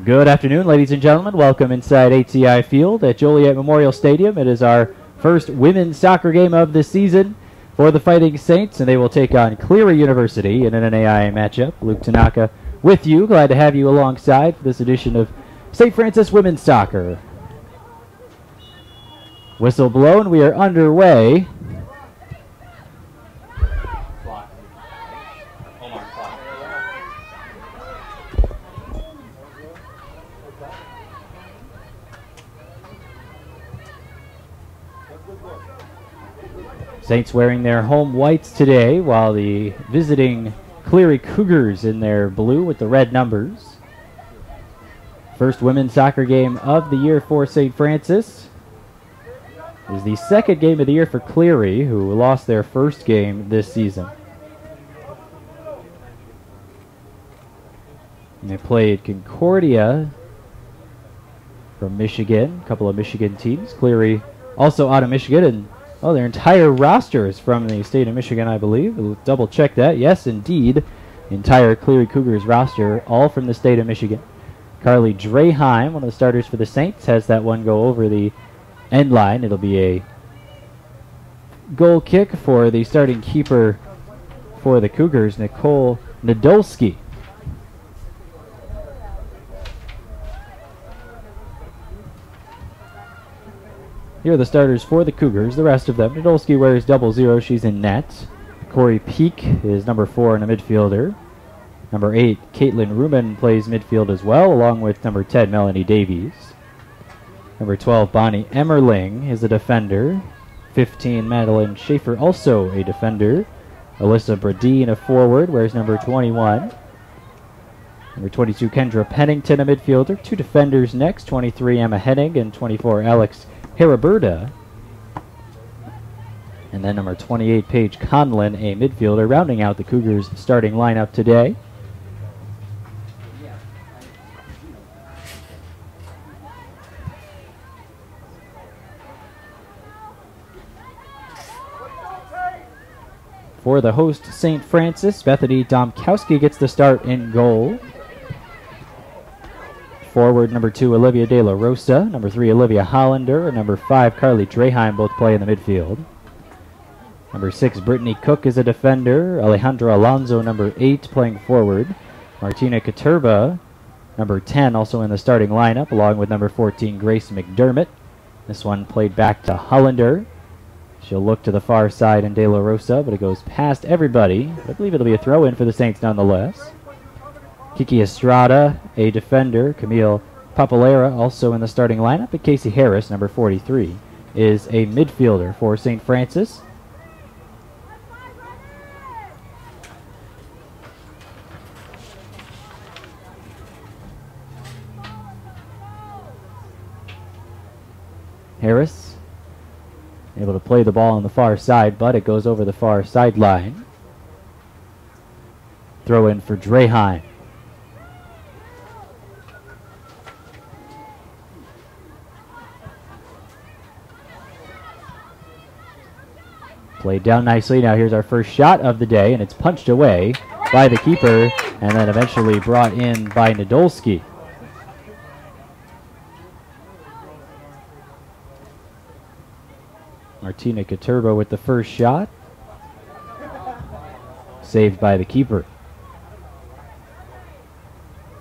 Good afternoon, ladies and gentlemen. Welcome inside HCI Field at Joliet Memorial Stadium. It is our first women's soccer game of the season for the Fighting Saints, and they will take on Cleary University in an NAIA matchup. Luke Tanaka with you. Glad to have you alongside for this edition of St. Francis Women's Soccer. Whistle blown. We are underway. Saints wearing their home whites today, while the visiting Cleary Cougars in their blue with the red numbers. First women's soccer game of the year for St. Francis. It is the second game of the year for Cleary, who lost their first game this season. And they played Concordia from Michigan, a couple of Michigan teams. Cleary also out of Michigan, and their entire roster is from the state of Michigan, I believe. We'll double check that. Yes, indeed. Entire Cleary Cougars roster, all from the state of Michigan. Carly Draheim, one of the starters for the Saints, has that one go over the end line. It'll be a goal kick for the starting keeper for the Cougars, Nicole Nadolski. Here are the starters for the Cougars, the rest of them. Nadolski wears 00, she's in net. Corey Peak is number 4 and a midfielder. Number 8, Caitlin Ruman plays midfield as well, along with number 10, Melanie Davies. Number 12, Bonnie Emmerling is a defender. 15, Madeline Schaefer, also a defender. Alyssa Bradeen, a forward, wears number 21. Number 22, Kendra Pennington, a midfielder. 2 defenders next, 23, Emma Henning, and 24, Alex Haraberta. And then number 28, Paige Conlon, a midfielder, rounding out the Cougars' starting lineup today. For the host, St. Francis, Bethany Domkowski gets the start in goal. Forward, number 2, Olivia De La Rosa. Number 3, Olivia Hollander. And number 5, Carly Draheim, both play in the midfield. Number 6, Brittany Cook is a defender. Alejandra Alonso, number 8, playing forward. Martina Katurba, number 10, also in the starting lineup, along with number 14, Grace McDermott. This one played back to Hollander. She'll look to the far side in De La Rosa, but it goes past everybody. I believe it'll be a throw-in for the Saints nonetheless. Kiki Estrada, a defender. Camille Papalera, also in the starting lineup. And Casey Harris, number 43, is a midfielder for St. Francis. Harris able to play the ball on the far side, but it goes over the far sideline. Throw in for Draheim. Played down nicely. Now here's our first shot of the day, and it's punched away by the keeper and then eventually brought in by Nadolski. Martina Katurba with the first shot. Saved by the keeper.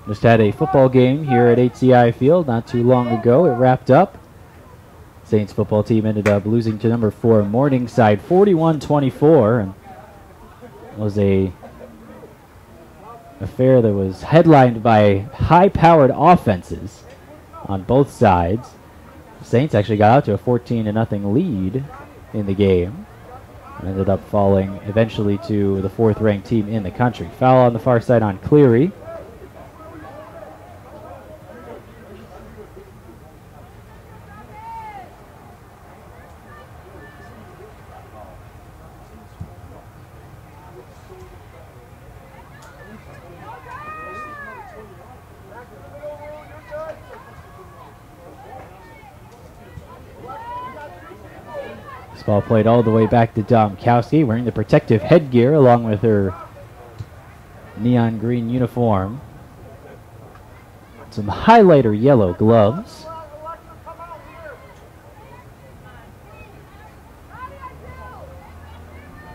Just had a football game here at HCI Field not too long ago. It wrapped up. Saints football team ended up losing to number 4 Morningside 41-24, and it was a affair that was headlined by high-powered offenses on both sides. The Saints actually got out to a 14-0 lead in the game and ended up falling eventually to the 4th-ranked team in the country. Foul on the far side on Cleary. This ball played all the way back to Domkowski, wearing the protective headgear along with her neon green uniform. some highlighter yellow gloves.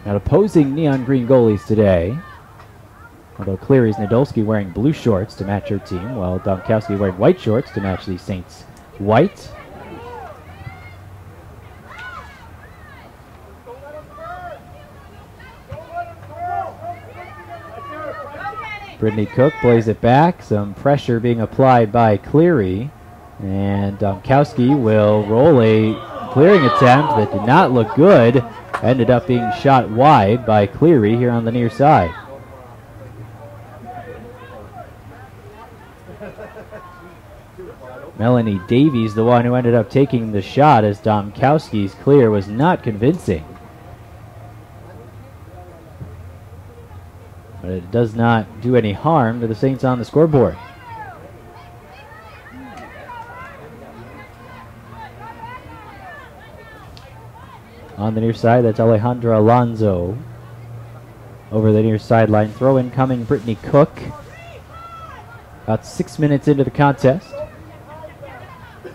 Now opposing neon green goalies today. Although Cleary's Nadolski wearing blue shorts to match her team, while Domkowski wearing white shorts to match the Saints' white. Brittany Cook plays it back. Some pressure being applied by Cleary. And Domkowski will roll a clearing attempt that did not look good. Ended up being shot wide by Cleary here on the near side. Melanie Davies, the one who ended up taking the shot, as Domkowski's clear was not convincing. But it does not do any harm to the Saints on the scoreboard. On the near side, that's Alejandra Alonso. Over the near sideline, throw in coming Brittany Cook. About 6 minutes into the contest.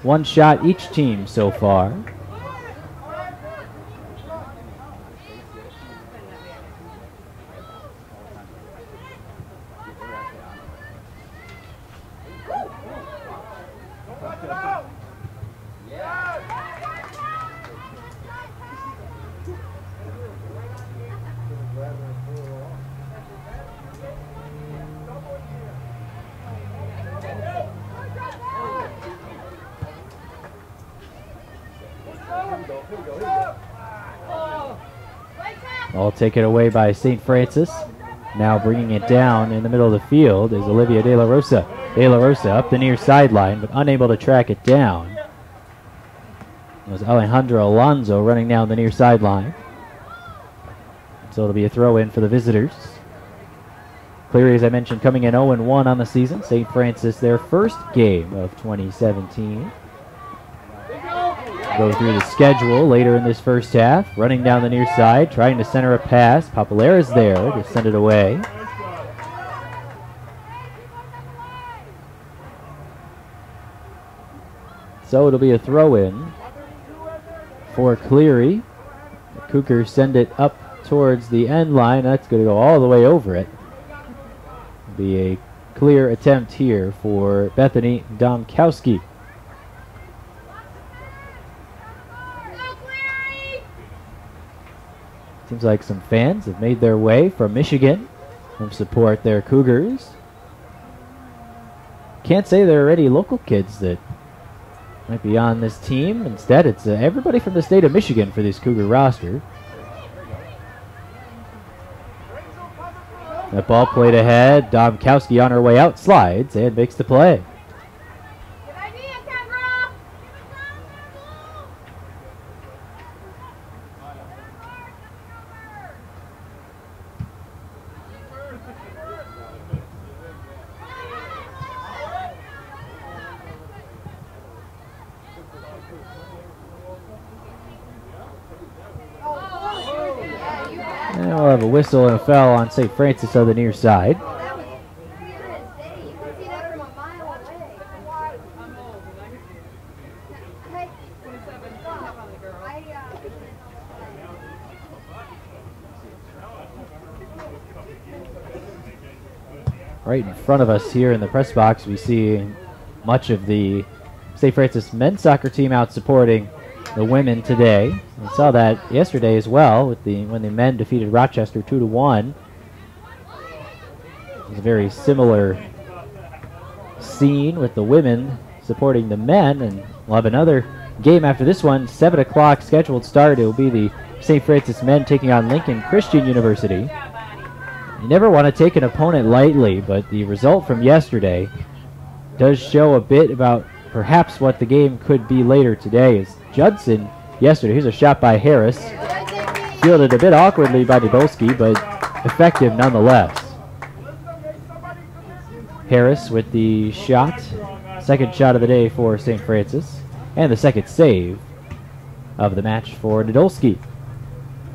One shot each team so far. All taken away by St. Francis. Now bringing it down in the middle of the field is Olivia De La Rosa. De La Rosa up the near sideline, but unable to track it down. It was Alejandra Alonso running down the near sideline. So it'll be a throw-in for the visitors. Cleary, as I mentioned, coming in 0-1 on the season. St. Francis, their first game of 2017. Go through the schedule later in this first half. Running down the near side, trying to center a pass. Papalera's there to send it away. So it'll be a throw-in for Cleary. The Cougars send it up towards the end line. That's going to go all the way over it. It'll be a clear attempt here for Bethany Domkowski. Seems like some fans have made their way from Michigan to support their Cougars. Can't say there are any local kids that might be on this team. Instead, it's everybody from the state of Michigan for this Cougar roster. That ball played ahead. Domkowski on her way out slides and makes the play. And we'll have a whistle and a foul on St. Francis on the near side. Right in front of us here in the press box, we see much of the St. Francis men's soccer team out supporting the women today. We saw that yesterday as well with when the men defeated Rochester 2-1. It was a very similar scene with the women supporting the men, and we'll have another game after this one. 7 o'clock scheduled start. It will be the St. Francis men taking on Lincoln Christian University. You never want to take an opponent lightly, but the result from yesterday does show a bit about perhaps what the game could be later today. As Judson yesterday, here's a shot by Harris, fielded a bit awkwardly by Nadolski, but effective nonetheless. Harris with the shot, second shot of the day for St. Francis, and the second save of the match for Nadolski.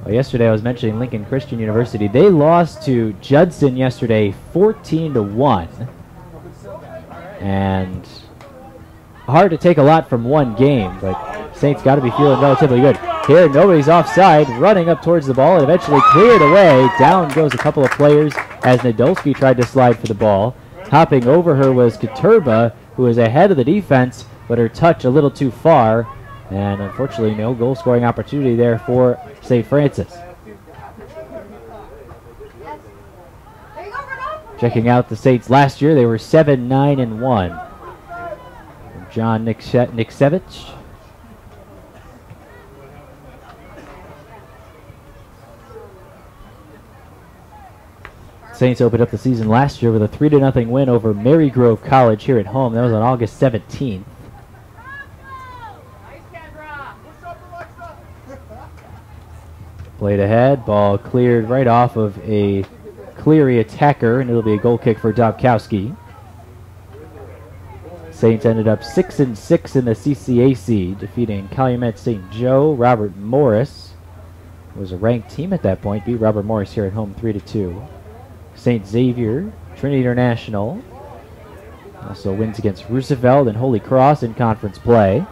Well, yesterday I was mentioning Lincoln Christian University. They lost to Judson yesterday 14-1. And hard to take a lot from one game, but Saints got to be feeling relatively good. Here, nobody's offside, running up towards the ball, and eventually cleared away. Down goes a couple of players as Nadolski tried to slide for the ball. Hopping over her was Katurba, who was ahead of the defense, but her touch a little too far. And unfortunately, no goal-scoring opportunity there for St. Francis. Checking out the Saints last year, they were 7-9-1. John Niksevich. Saints opened up the season last year with a 3-0 win over Marygrove College here at home. That was on August 17th. Played ahead, ball cleared right off of a Cleary attacker, and it'll be a goal kick for Domkowski. Saints ended up 6-6 in the CCAC, defeating Calumet St. Joe. Robert Morris was a ranked team at that point, beat Robert Morris here at home 3-2. St. Xavier, Trinity International, also wins against Roosevelt and Holy Cross in conference play.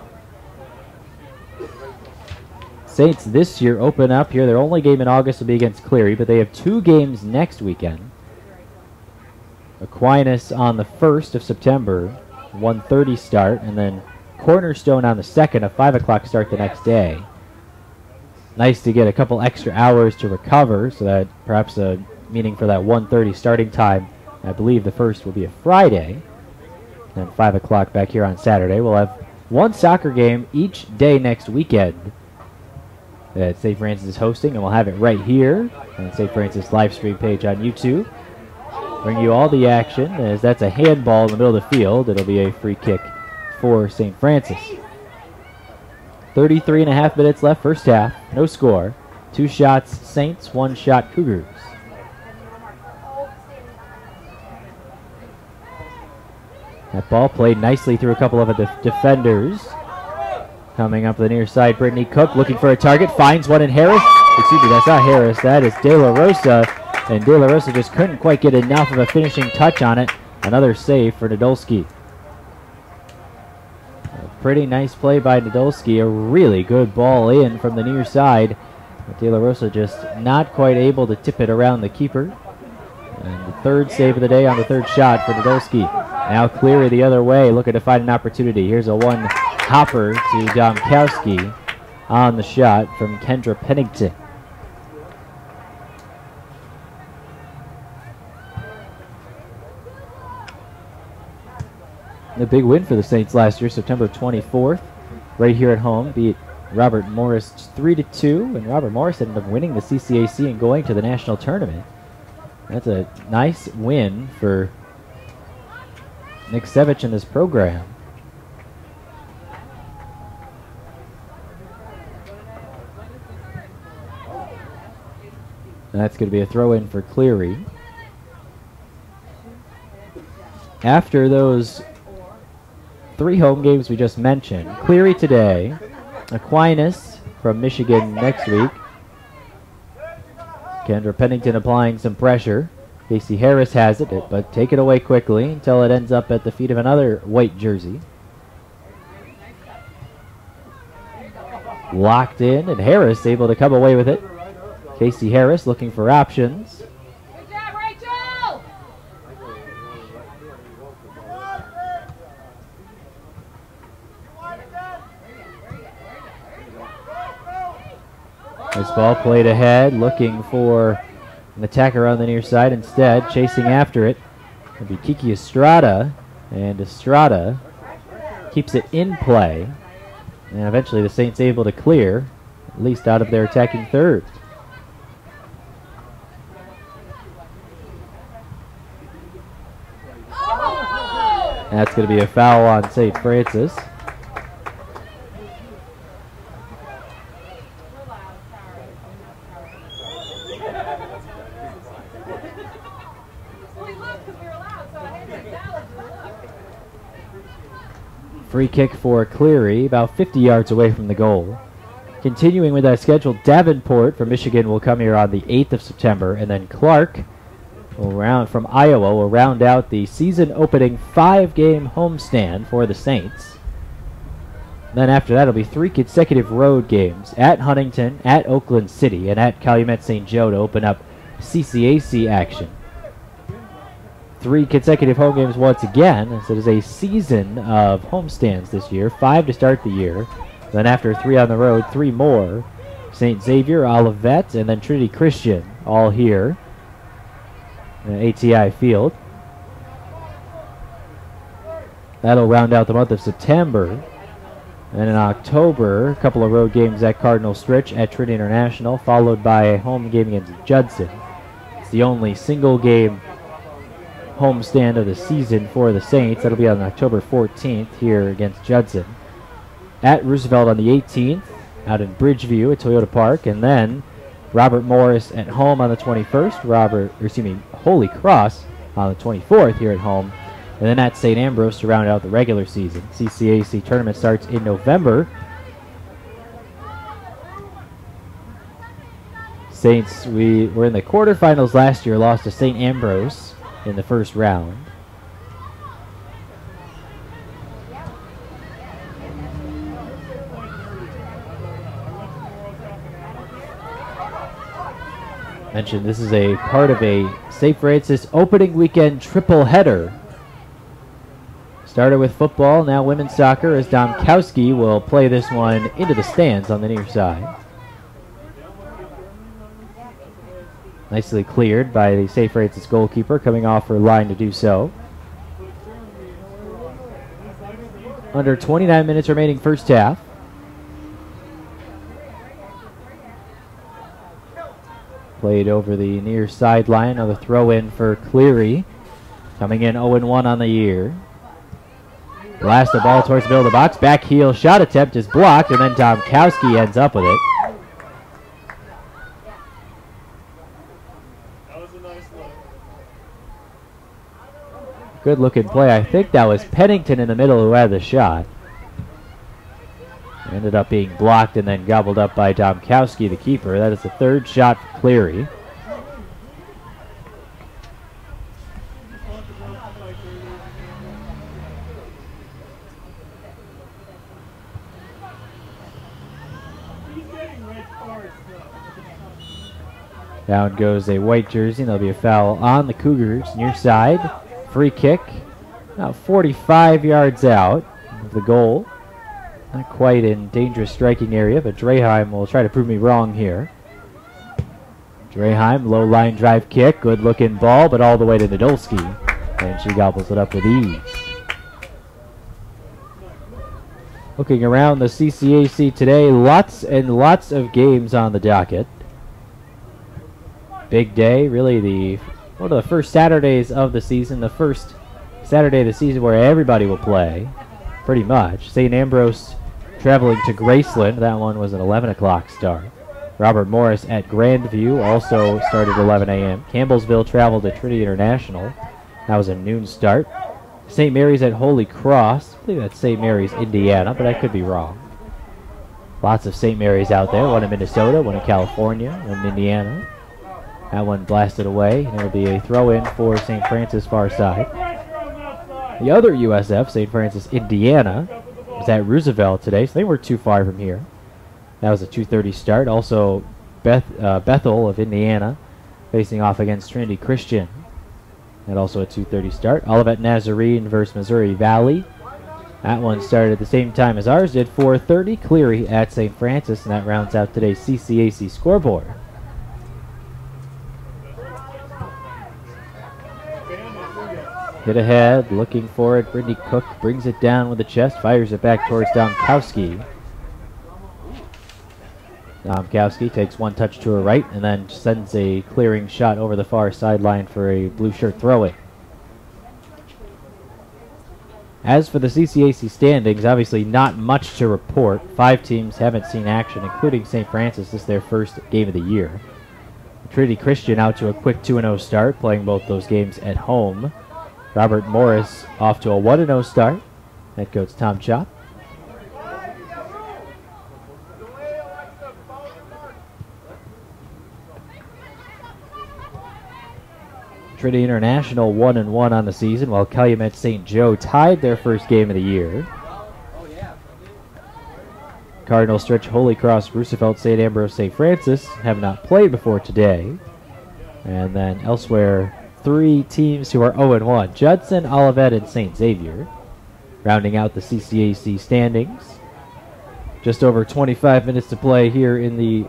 Saints this year open up here. Their only game in August will be against Cleary, but they have 2 games next weekend. Aquinas on the 1st of September, 1:30 start, and then Cornerstone on the 2nd, a 5 o'clock start the next day. Nice to get a couple extra hours to recover, so that perhaps a meaning for that 1:30 starting time. I believe the first will be a Friday, and 5 o'clock back here on Saturday. We'll have one soccer game each day next weekend that St. Francis is hosting, and we'll have it right here on the St. Francis live stream page on YouTube. Bring you all the action, as that's a handball in the middle of the field. It'll be a free kick for St. Francis. 33.5 minutes left, first half. No score. 2 shots Saints, 1 shot Cougars. That ball played nicely through a couple of the defenders. Coming up the near side, Brittany Cook looking for a target, finds one in Harris. Excuse me, that's not Harris, that is De La Rosa. And De La Rosa just couldn't quite get enough of a finishing touch on it. Another save for Nadolski. A pretty nice play by Nadolski, a really good ball in from the near side. But De La Rosa just not quite able to tip it around the keeper. And the 3rd save of the day on the 3rd shot for Nadolski. Now Cleary the other way, looking to find an opportunity. Here's a one-hopper to Domkowski on the shot from Kendra Pennington. A big win for the Saints last year, September 24th, right here at home. Beat Robert Morris 3-2, and Robert Morris ended up winning the CCAC and going to the national tournament. That's a nice win for Niksevich in this program. And that's going to be a throw-in for Cleary. After those 3 home games we just mentioned, Cleary today, Aquinas from Michigan next week. Kendra Pennington applying some pressure. Casey Harris has it, but take it away quickly until it ends up at the feet of another white jersey. Locked in, and Harris able to come away with it. Casey Harris looking for options. Good job, Rachel! This ball played ahead, looking for an attacker on the near side. Instead, chasing after it will be Kiki Estrada, and Estrada keeps it in play. And eventually the Saints able to clear, at least out of their attacking third. That's going to be a foul on St. Francis. Free kick for Cleary, about 50 yards away from the goal. Continuing with that schedule, Davenport from Michigan will come here on the 8th of September, and then Clark from Iowa will round out the season opening 5-game homestand for the Saints. Then after that, it'll be 3 consecutive road games at Huntington, at Oakland City, and at Calumet St. Joe to open up CCAC action. 3 consecutive home games once again, so it is a season of homestands this year, 5 to start the year. Then after 3 on the road, 3 more. St. Xavier, Olivet, and then Trinity Christian, all here at ATI Field. That'll round out the month of September. And in October, a couple of road games at Cardinal Stritch at Trinity International, followed by a home game against Judson. It's the only single game homestand of the season for the Saints. That'll be on October 14th here against Judson. At Roosevelt on the 18th, out in Bridgeview at Toyota Park, and then Robert Morris at home on the 21st, Holy Cross on the 24th here at home, and then at St. Ambrose to round out the regular season. CCAC tournament starts in November. Saints, we were in the quarterfinals last year, lost to St. Ambrose in the first round. Mentioned this is a part of a St. Francis opening weekend triple header. Started with football, now women's soccer, as Domkowski will play this one into the stands on the near side. Nicely cleared by the St. Francis goalkeeper, coming off her line to do so. Under 29 minutes remaining first half. Played over the near sideline. Another throw in for Cleary. Coming in 0-1 on the year. Blast the ball towards the middle of the box. Back heel shot attempt is blocked, and then Domkowski ends up with it. That was a nice look. Good looking play. I think that was Pennington in the middle who had the shot. Ended up being blocked and then gobbled up by Domkowski, the keeper. That is the 3rd shot for Cleary. Down goes a white jersey, and there'll be a foul on the Cougars near side. Free kick, about 45 yards out of the goal. Not quite in dangerous striking area, but Draheim will try to prove me wrong here. Draheim, low line drive kick, good looking ball, but all the way to Nadolski. And she gobbles it up with ease. Looking around the CCAC today, lots and lots of games on the docket. Big day, really one of the first Saturdays of the season, the first Saturday of the season where everybody will play, pretty much. St. Ambrose traveling to Graceland. That one was an 11 o'clock start. Robert Morris at Grandview also started 11 a.m. Campbellsville traveled to Trinity International. That was a noon start. St. Mary's at Holy Cross. I believe that's St. Mary's, Indiana, but I could be wrong. Lots of St. Mary's out there. One in Minnesota, one in California, one in Indiana. That one blasted away, and it'll be a throw-in for St. Francis far side. The other USF, St. Francis, Indiana, was at Roosevelt today, so they weren't too far from here. That was a 2:30 start. Also, Bethel of Indiana facing off against Trinity Christian. And also a 2:30 start. Olivet Nazarene versus Missouri Valley. That one started at the same time as ours did, 4:30. Cleary at St. Francis, and that rounds out today's CCAC scoreboard. Hit ahead, looking for it. Brittany Cook brings it down with the chest, fires it back towards Domkowski. Domkowski takes one touch to her right and then sends a clearing shot over the far sideline for a blue shirt throw-in. As for the CCAC standings, obviously not much to report. 5 teams haven't seen action, including St. Francis. This is their first game of the year. Trinity Christian out to a quick 2-0 start, playing both those games at home. Robert Morris off to a 1-0 start. Head coach Tom Chop. Trinity International 1-1 on the season, while Calumet St. Joe tied their first game of the year. Cardinal Stretch, Holy Cross, Roosevelt, St. Ambrose, St. Francis have not played before today. And then elsewhere, 3 teams who are 0-1. Judson, Olivet, and St. Xavier, rounding out the CCAC standings. Just over 25 minutes to play here in the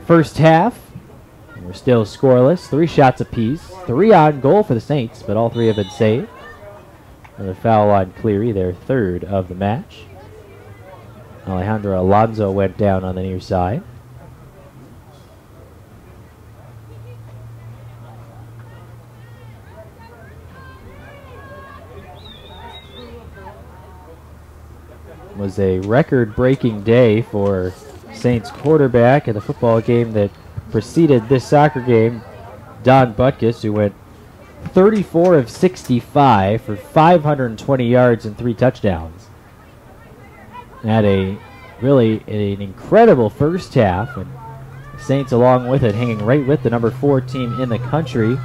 first half. And we're still scoreless. 3 shots apiece. 3 on goal for the Saints, but all 3 have been saved. Another foul on Cleary, their 3rd of the match. Alejandro Alonso went down on the near side. It was a record-breaking day for Saints quarterback in the football game that preceded this soccer game, Don Butkus, who went 34 of 65 for 520 yards and 3 touchdowns. Had an incredible first half, and the Saints along with it hanging right with the number 4 team in the country.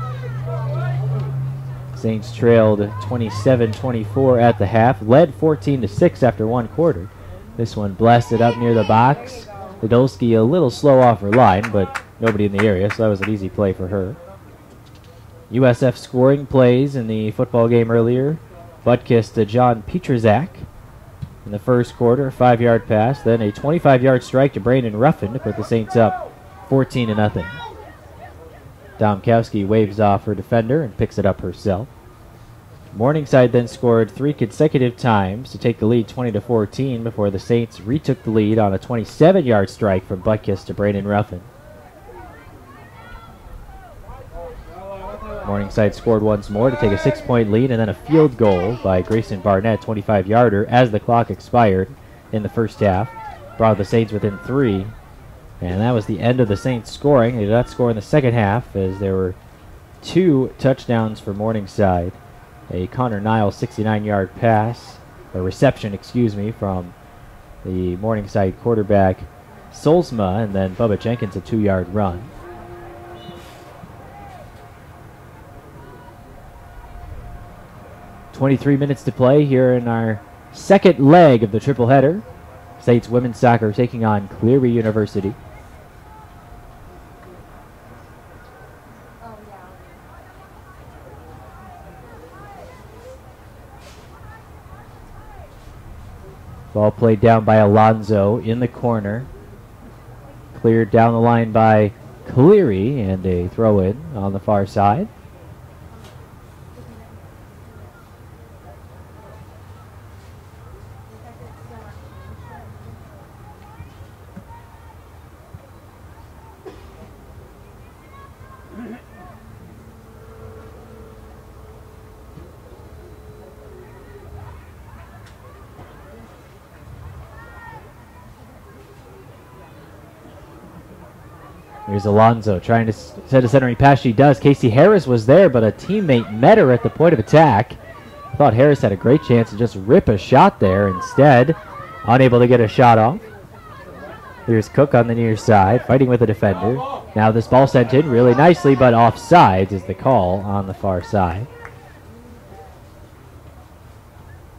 Saints trailed 27-24 at the half, led 14-6 after 1 quarter. This one blasted up near the box. Podolski a little slow off her line, but nobody in the area, so that was an easy play for her. USF scoring plays in the football game earlier. Butkus to John Pietrzak in the first quarter, a 5-yard pass, then a 25-yard strike to Brandon Ruffin to put the Saints up 14-0. Domkowski waves off her defender and picks it up herself. Morningside then scored 3 consecutive times to take the lead 20-14 before the Saints retook the lead on a 27-yard strike from Butkus to Brandon Ruffin. Morningside scored once more to take a 6-point lead, and then a field goal by Grayson Barnett, 25-yarder, as the clock expired in the first half. Brought the Saints within 3. And that was the end of the Saints scoring. They did not score in the second half, as there were 2 touchdowns for Morningside. A Connor Niles 69-yard pass, or reception, from the Morningside quarterback Solsma, and then Bubba Jenkins a 2-yard run. "23 minutes to play here in our second leg of the triple header. Saints women's soccer taking on Cleary University. Ball played down by Alonso in the corner. Cleared down the line by Cleary, and a throw-in on the far side. Here's Alonso trying to set a centering pass. She does. Casey Harris was there, but a teammate met her at the point of attack. I thought Harris had a great chance to just rip a shot there. Instead, unable to get a shot off. Here's Cook on the near side, fighting with the defender. Now this ball sent in really nicely, but offsides is the call on the far side.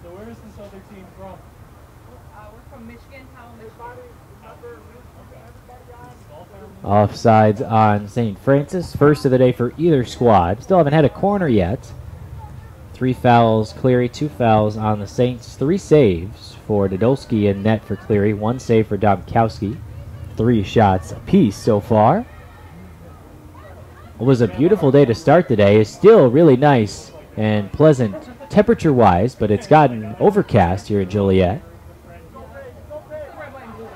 So where is this other team from? We're from Michigan. Offsides on St. Francis. First of the day for either squad. Still haven't had a corner yet. 3 fouls Cleary, 2 fouls on the Saints. 3 saves for Dodolski in net for Cleary. 1 save for Domkowski. 3 shots apiece so far. It was a beautiful day to start the day. It's still really nice and pleasant temperature-wise, but it's gotten overcast here in Joliet.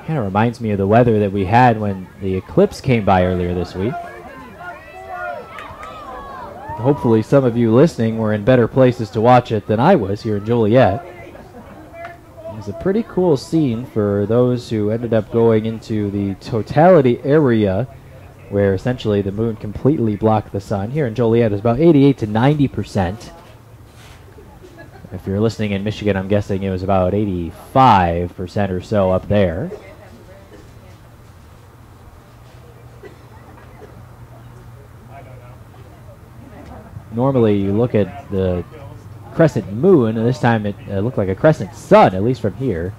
Kind of reminds me of the weather that we had when the eclipse came by earlier this week. Hopefully some of you listening were in better places to watch it than I was here in Joliet. It was a pretty cool scene for those who ended up going into the totality area where essentially the moon completely blocked the sun. Here in Joliet, it was about 88 to 90%. If you're listening in Michigan, I'm guessing it was about 85% or so up there. Normally you look at the crescent moon, and this time it looked like a crescent sun, at least from here.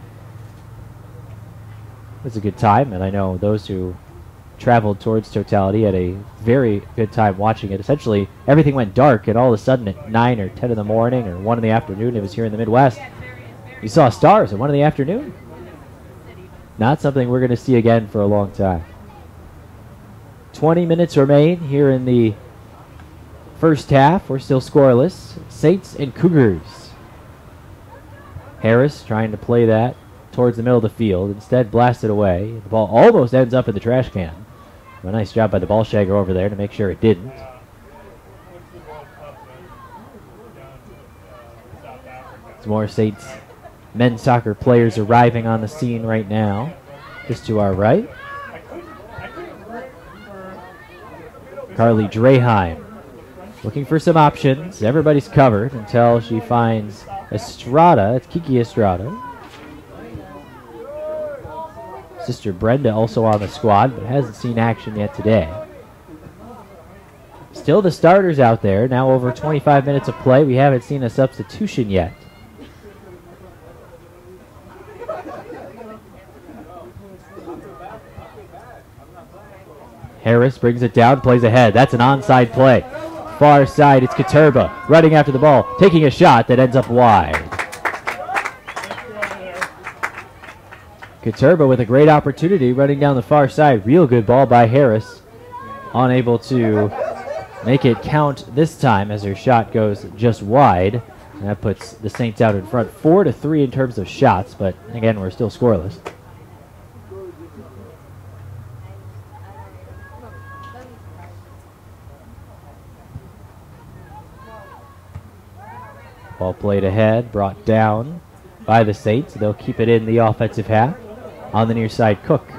It was a good time, and I know those who traveled towards Totality had a very good time watching it. Essentially, everything went dark, and all of a sudden at 9 or 10 in the morning or 1 in the afternoon, it was here in the Midwest, you saw stars at 1 in the afternoon. Not something we're going to see again for a long time. 20 minutes remain here in the first half. We're still scoreless. Saints and Cougars. Harris trying to play that towards the middle of the field. Instead, blasted away. The ball almost ends up in the trash can. A nice job by the ball shagger over there to make sure it didn't. Some more Saints men's soccer players arriving on the scene right now. Just to our right. Carly Draheim looking for some options. Everybody's covered until she finds Estrada. It's Kiki Estrada. Sister Brenda also on the squad, but hasn't seen action yet today. Still the starters out there. Now over 25 minutes of play. We haven't seen a substitution yet. Harris brings it down, plays ahead. That's an onside play. Far side, it's Katurba running after the ball, taking a shot that ends up wide. Katurba with a great opportunity running down the far side. Real good ball by Harris. Unable to make it count this time as her shot goes just wide. And that puts the Saints out in front 4-3 in terms of shots, but again, we're still scoreless. Ball played ahead, brought down by the Saints. They'll keep it in the offensive half. On the near side, Cook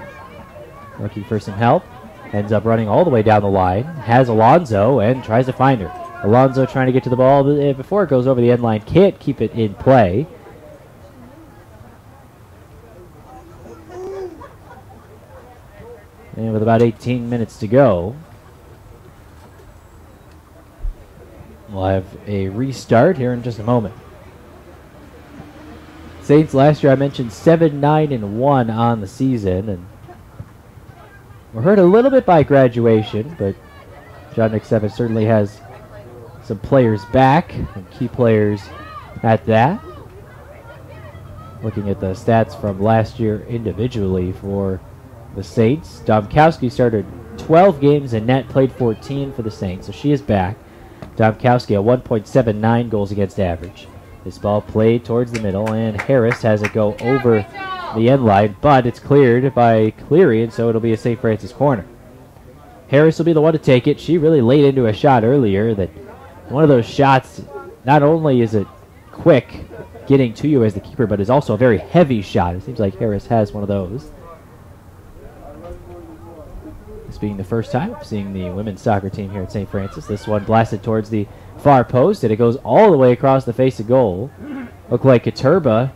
looking for some help. Ends up running all the way down the line. Has Alonzo and tries to find her. Alonzo trying to get to the ball before it goes over the end line. Can't keep it in play. And with about 18 minutes to go, we'll have a restart here in just a moment. Saints last year, I mentioned 7-9-1 on the season, and we're hurt a little bit by graduation, but John McSevitt certainly has some players back, and key players at that. Looking at the stats from last year individually for the Saints, Domkowski started 12 games in net, played 14 for the Saints, so she is back. Domkowski at 1.79 goals against average. This ball played towards the middle, and Harris has it go over the end line, but it's cleared by Cleary, and so it'll be a St. Francis corner. Harris will be the one to take it. She really laid into a shot earlier that one of those shots, not only is it quick getting to you as the keeper, but is also a very heavy shot. It seems like Harris has one of those. This being the first time seeing the women's soccer team here at St. Francis. This one blasted towards the far post, and it goes all the way across the face of goal. Looked like Katurba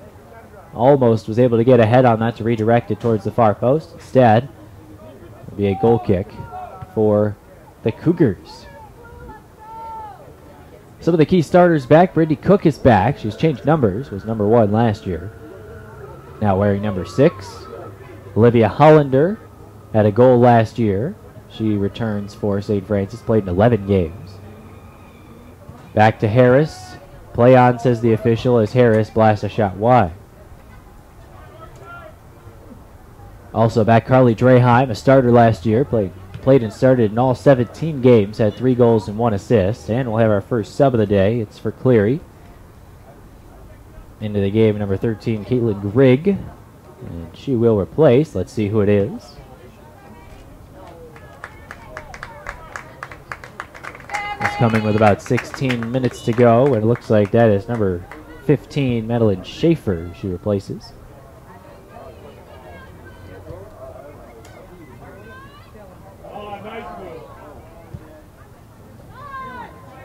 almost was able to get ahead on that to redirect it towards the far post. Instead, it'll be a goal kick for the Cougars. Some of the key starters back. Brittany Cook is back. She's changed numbers. Was number 1 last year. Now wearing number 6. Olivia Hollander had a goal last year. She returns for St. Francis. Played in 11 games. Back to Harris. Play on, says the official, as Harris blasts a shot wide. Also back Carly Draheim, a starter last year. Played and started in all 17 games. Had 3 goals and 1 assist. And we'll have our first sub of the day. It's for Cleary. Into the game, number 13, Caitlin Grigg. And she will replace. Let's see who it is. It's coming with about 16 minutes to go, and it looks like that is number 15, Madeline Schaefer, she replaces.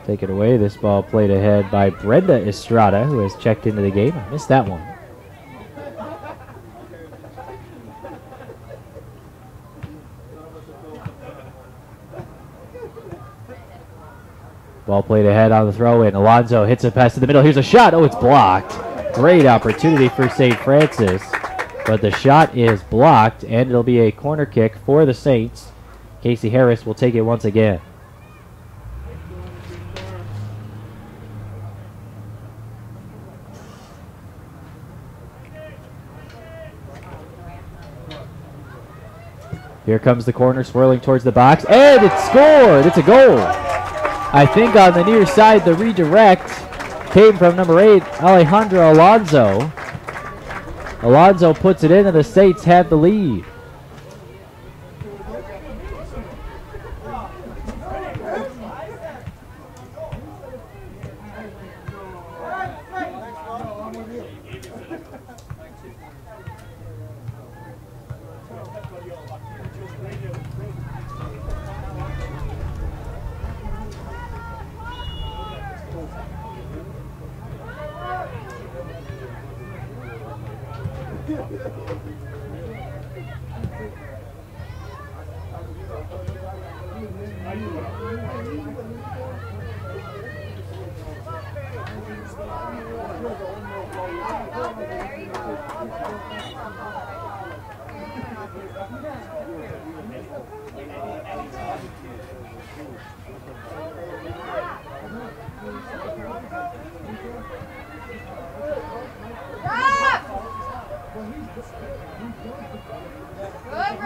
Take it away. This ball played ahead by Brenda Estrada, who has checked into the game. I missed that one. Ball played ahead on the throw in. Alonso hits a pass to the middle. Here's a shot. Oh, it's blocked. Great opportunity for St. Francis. But the shot is blocked, and it'll be a corner kick for the Saints. Casey Harris will take it once again. Here comes the corner, swirling towards the box, and it's scored! It's a goal! I think on the near side, the redirect came from number 8, Alejandro Alonso. Alonso puts it in, and the Saints have the lead.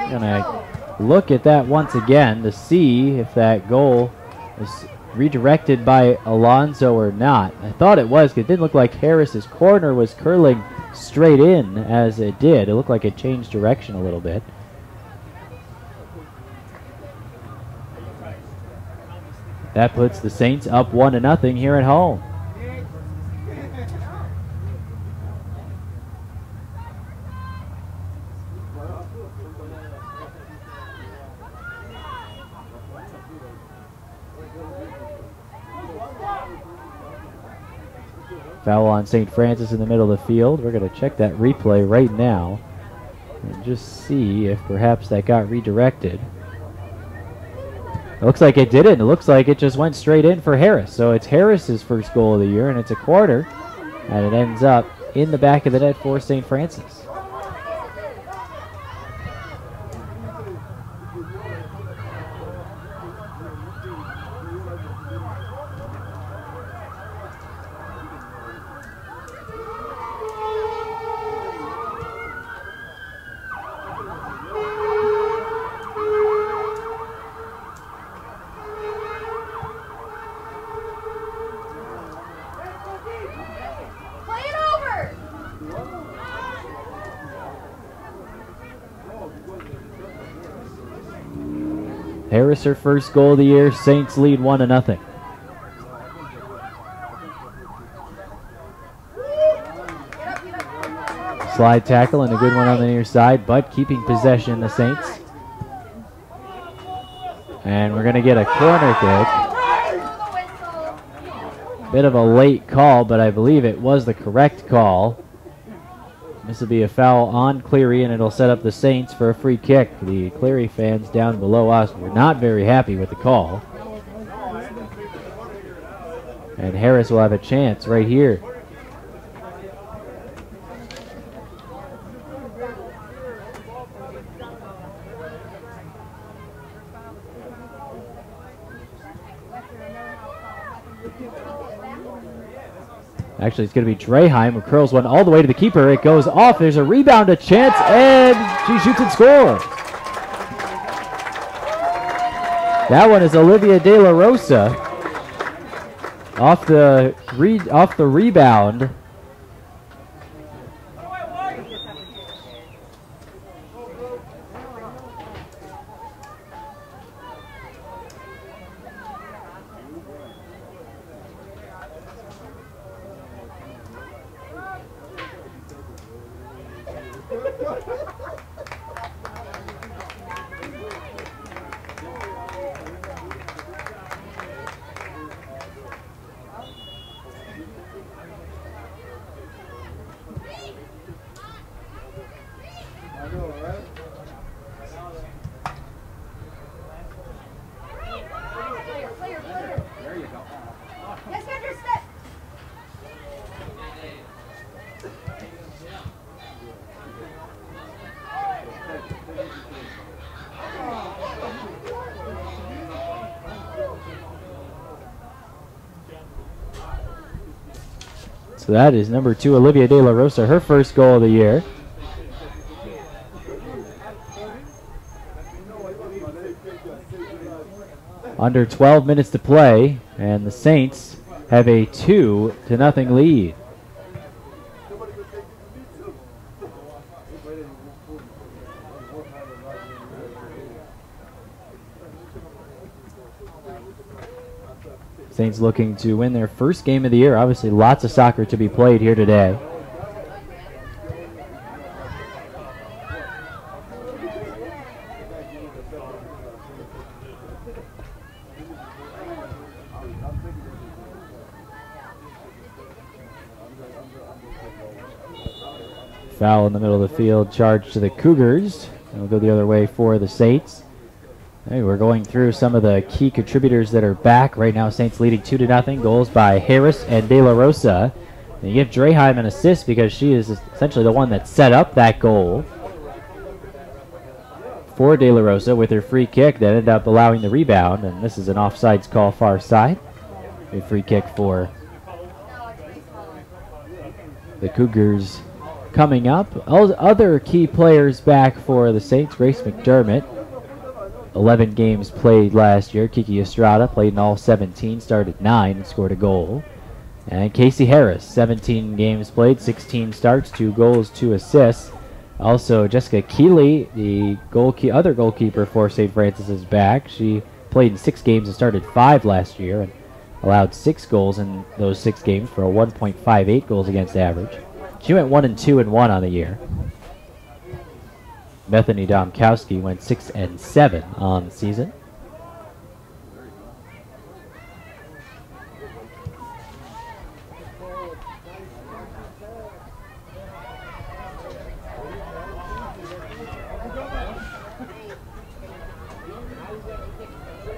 Gonna look at that once again to see if that goal is redirected by Alonso or not. I thought it was, because it didn't look like Harris's corner was curling straight in as it did. It looked like it changed direction a little bit. That puts the Saints up 1-0 here at home. Foul on St. Francis in the middle of the field. We're going to check that replay right now and just see if perhaps that got redirected. It looks like it didn't. It looks like it just went straight in for Harris. So it's Harris's first goal of the year, and it's a corner, and it ends up in the back of the net for St. Francis. Harris, her first goal of the year. Saints lead 1-0. Slide tackle and a good one on the near side, but keeping possession, the Saints. And we're going to get a corner kick. Bit of a late call, but I believe it was the correct call. This will be a foul on Cleary, and it'll set up the Saints for a free kick. The Cleary fans down below us were not very happy with the call. And Harris will have a chance right here. Actually, it's going to be Draheim who curls one all the way to the keeper. It goes off. There's a rebound, a chance, and she shoots and scores. That one is Olivia De La Rosa off the rebound. So that is number 2, Olivia De La Rosa, her first goal of the year. Under 12 minutes to play, and the Saints have a 2-0 lead. Saints looking to win their first game of the year. Obviously, lots of soccer to be played here today. Foul in the middle of the field, charge to the Cougars. And we'll go the other way for the Saints. Hey, we're going through some of the key contributors that are back right now. Saints leading 2-0. Goals by Harris and De La Rosa. And you give Draheim an assist because she is essentially the one that set up that goal for De La Rosa with her free kick that ended up allowing the rebound. And this is an offsides call far side. A free kick for the Cougars coming up. Other key players back for the Saints. Grace McDermott. 11 games played last year. Kiki Estrada played in all 17, started 9 and scored a goal. And Casey Harris, 17 games played, 16 starts, 2 goals, 2 assists. Also, Jessica Keeley, the other goalkeeper for St. Francis, is back. She played in 6 games and started 5 last year and allowed 6 goals in those 6 games for a 1.58 goals against average. She went 1-2-1 on the year. Bethany Domkowski went 6-7 on the season.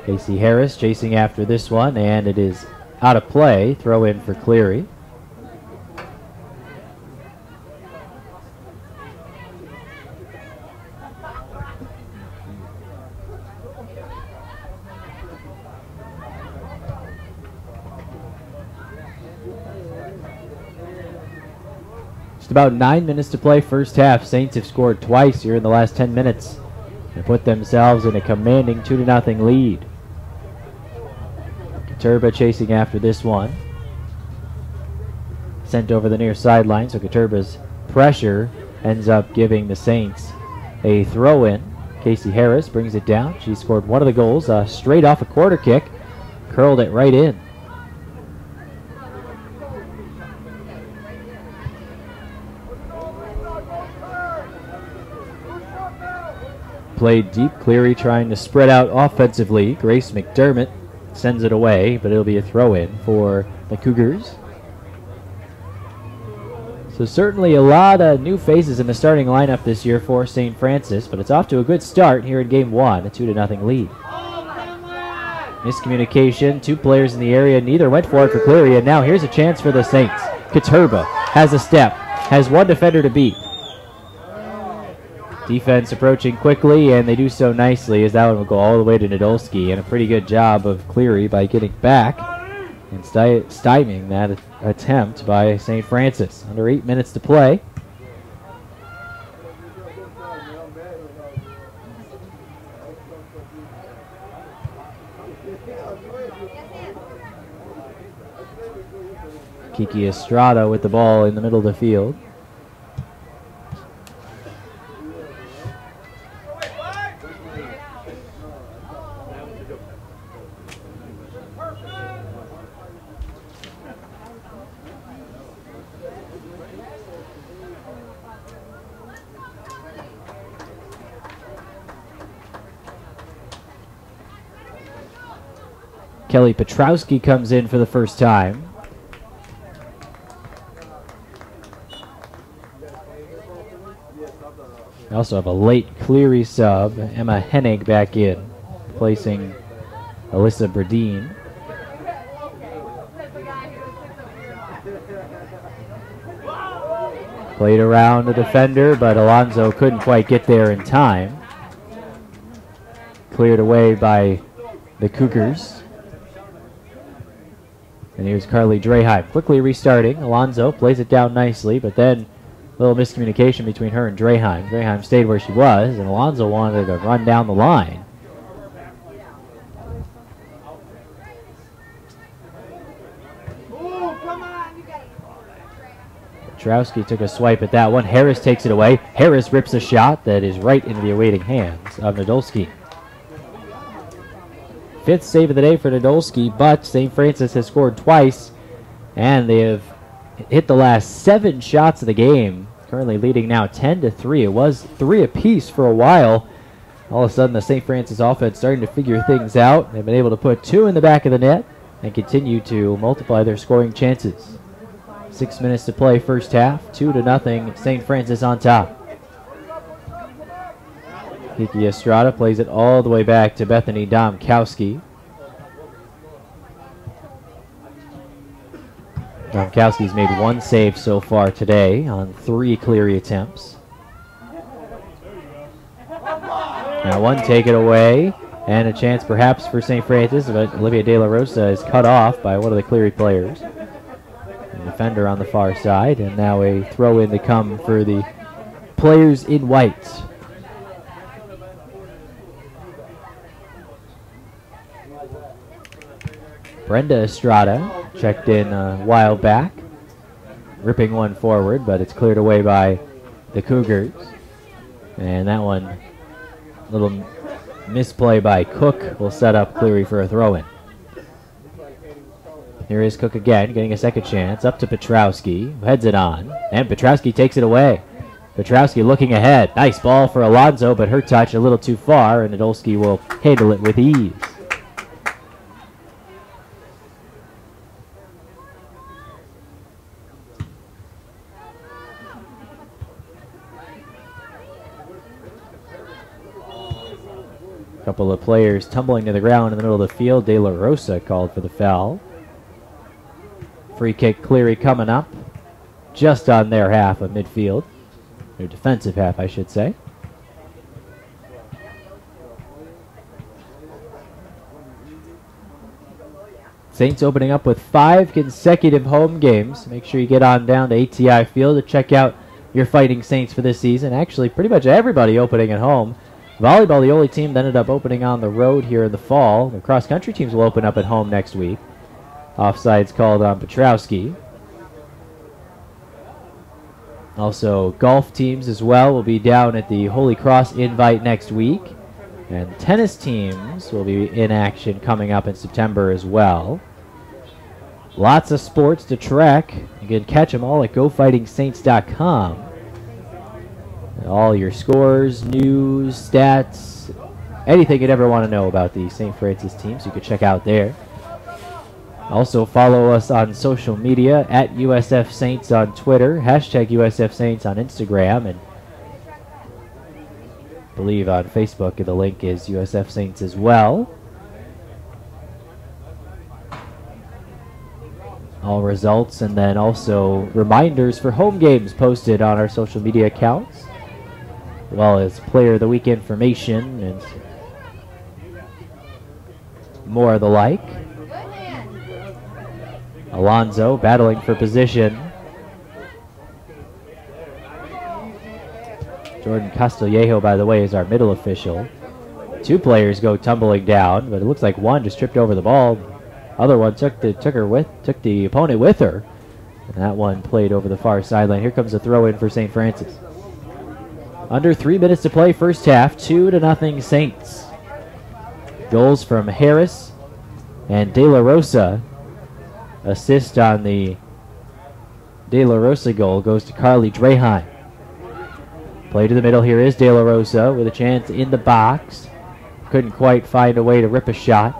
Casey Harris chasing after this one, and it is out of play. Throw in for Cleary. About 9 minutes to play first half. Saints have scored twice here in the last 10 minutes and put themselves in a commanding 2-0 lead. Katurba chasing after this one. Sent over the near sideline, so Katurba's pressure ends up giving the Saints a throw-in. Casey Harris brings it down. She scored one of the goals straight off a quarter kick. Curled it right in. Played deep. Cleary trying to spread out offensively. Grace McDermott sends it away, but it'll be a throw-in for the Cougars. So certainly a lot of new faces in the starting lineup this year for St. Francis, but it's off to a good start here in Game 1, a 2-0 lead. Miscommunication, 2 players in the area, neither went for it for Cleary, and now here's a chance for the Saints. Katurba has a step, has one defender to beat. Defense approaching quickly, and they do so nicely as that one will go all the way to Nadolski, and a pretty good job of Cleary by getting back and stymieing that attempt by St. Francis. Under 8 minutes to play. Kiki Estrada with the ball in the middle of the field. Kelly Petrowski comes in for the first time. We also have a late Cleary sub, Emma Hennig back in, replacing Alyssa Berdeen. Played around the defender, but Alonso couldn't quite get there in time. Cleared away by the Cougars. And here's Carly Draheim quickly restarting. Alonzo plays it down nicely, but then a little miscommunication between her and Draheim. Draheim stayed where she was, and Alonzo wanted to run down the line. Petrowski took a swipe at that one. Harris takes it away. Harris rips a shot that is right into the awaiting hands of Nadolski. Fifth save of the day for Nadolski, but St. Francis has scored twice, and they have hit the last 7 shots of the game. Currently leading now 10-3. It was 3 apiece for a while. All of a sudden, the St. Francis offense starting to figure things out. They've been able to put 2 in the back of the net and continue to multiply their scoring chances. 6 minutes to play first half. 2-0. St. Francis on top. Kiki Estrada plays it all the way back to Bethany Domkowski. Domkowski's made 1 save so far today on 3 Cleary attempts. Now one taken away, and a chance perhaps for St. Francis, but Olivia De La Rosa is cut off by one of the Cleary players. The defender on the far side, and now a throw in to come for the players in white. Brenda Estrada checked in a while back, ripping one forward, but it's cleared away by the Cougars. And that one, a little misplay by Cook, will set up Cleary for a throw-in. Here is Cook again, getting a second chance, up to Petrowski, who heads it on, and Petrowski takes it away. Petrowski looking ahead. Nice ball for Alonzo, but her touch a little too far, and Nadolski will handle it with ease. Couple of players tumbling to the ground in the middle of the field. De La Rosa called for the foul. Free kick Cleary coming up just on their half of midfield. Their defensive half, I should say. Saints opening up with 5 consecutive home games. Make sure you get on down to ATI Field to check out your Fighting Saints for this season. Actually, pretty much everybody opening at home. Volleyball, the only team that ended up opening on the road here in the fall. The cross-country teams will open up at home next week. Offsides called on Petrowski. Also, golf teams as well will be down at the Holy Cross Invite next week. And tennis teams will be in action coming up in September as well. Lots of sports to track. You can catch them all at GoFightingSaints.com. All your scores, news, stats, anything you'd ever want to know about the St. Francis teams, you can check out there. Also follow us on social media at USF Saints on Twitter, hashtag USF Saints on Instagram, and I believe on Facebook the link is USF Saints as well. All results and then also reminders for home games posted on our social media accounts, as well as player of the week information and more of the like. Alonzo battling for position. Jordan Castillejo, by the way, is our middle official. 2 players go tumbling down, but it looks like one just tripped over the ball. Other one took the opponent with her. And that one played over the far sideline. Here comes a throw in for St. Francis. Under 3 minutes to play first half, 2-0 Saints. Goals from Harris and De La Rosa. Assist on the De La Rosa goal goes to Carly Draheim. Play to the middle. Here is De La Rosa with a chance in the box. Couldn't quite find a way to rip a shot.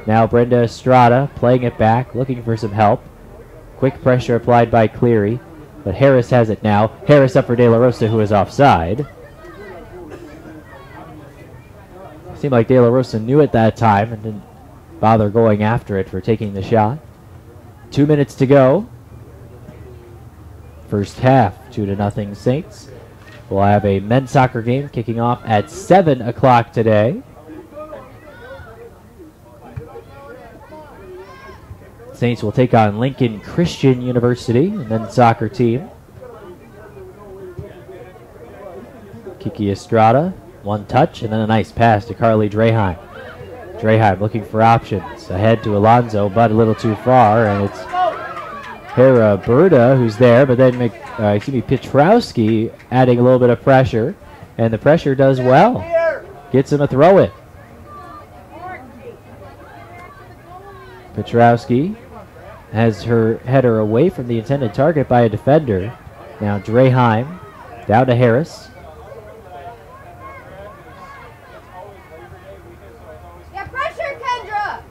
Now Brenda Estrada playing it back, looking for some help. Quick pressure applied by Cleary, but Harris has it now. Harris up for De La Rosa, who is offside. Seemed like De La Rosa knew it that time and didn't bother going after it for taking the shot. 2 minutes to go. First half, 2-0 Saints. We'll have a men's soccer game kicking off at 7 o'clock today. Saints will take on Lincoln Christian University, and then soccer team. Kiki Estrada, one touch, and then a nice pass to Carly Draheim. Draheim looking for options. Ahead to Alonzo, but a little too far, and it's Hera Berta who's there, but then Pietrowski adding a little bit of pressure, and the pressure does well. Gets him a throw it. Pietrowski has her header away from the intended target by a defender. Now Draheim down to Harris. Yeah, pressure, Kendra!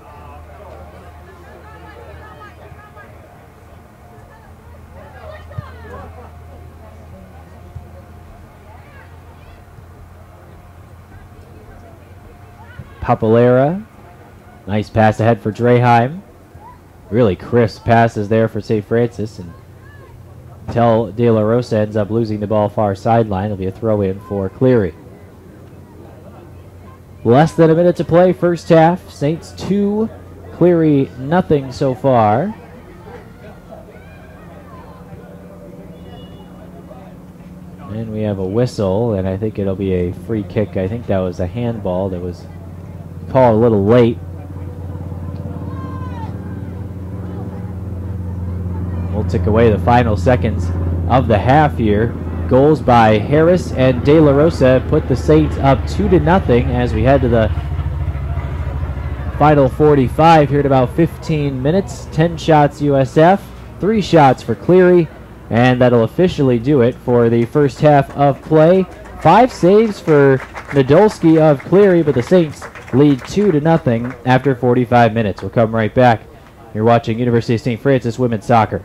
Papalera. Nice pass ahead for Draheim. Really crisp passes there for St. Francis. And until De La Rosa ends up losing the ball far sideline, it'll be a throw in for Cleary. Less than a minute to play, first half. Saints 2, Cleary nothing so far. And we have a whistle, and I think it'll be a free kick. I think that was a handball that was called a little late. We'll tick away the final seconds of the half here. Goals by Harris and De La Rosa put the Saints up 2-0 as we head to the final 45 here at about 15 minutes. 10 shots USF, 3 shots for Cleary, and that'll officially do it for the first half of play. 5 saves for Nadolski of Cleary, but the Saints lead 2-0 after 45 minutes. We'll come right back. You're watching University of St. Francis Women's Soccer.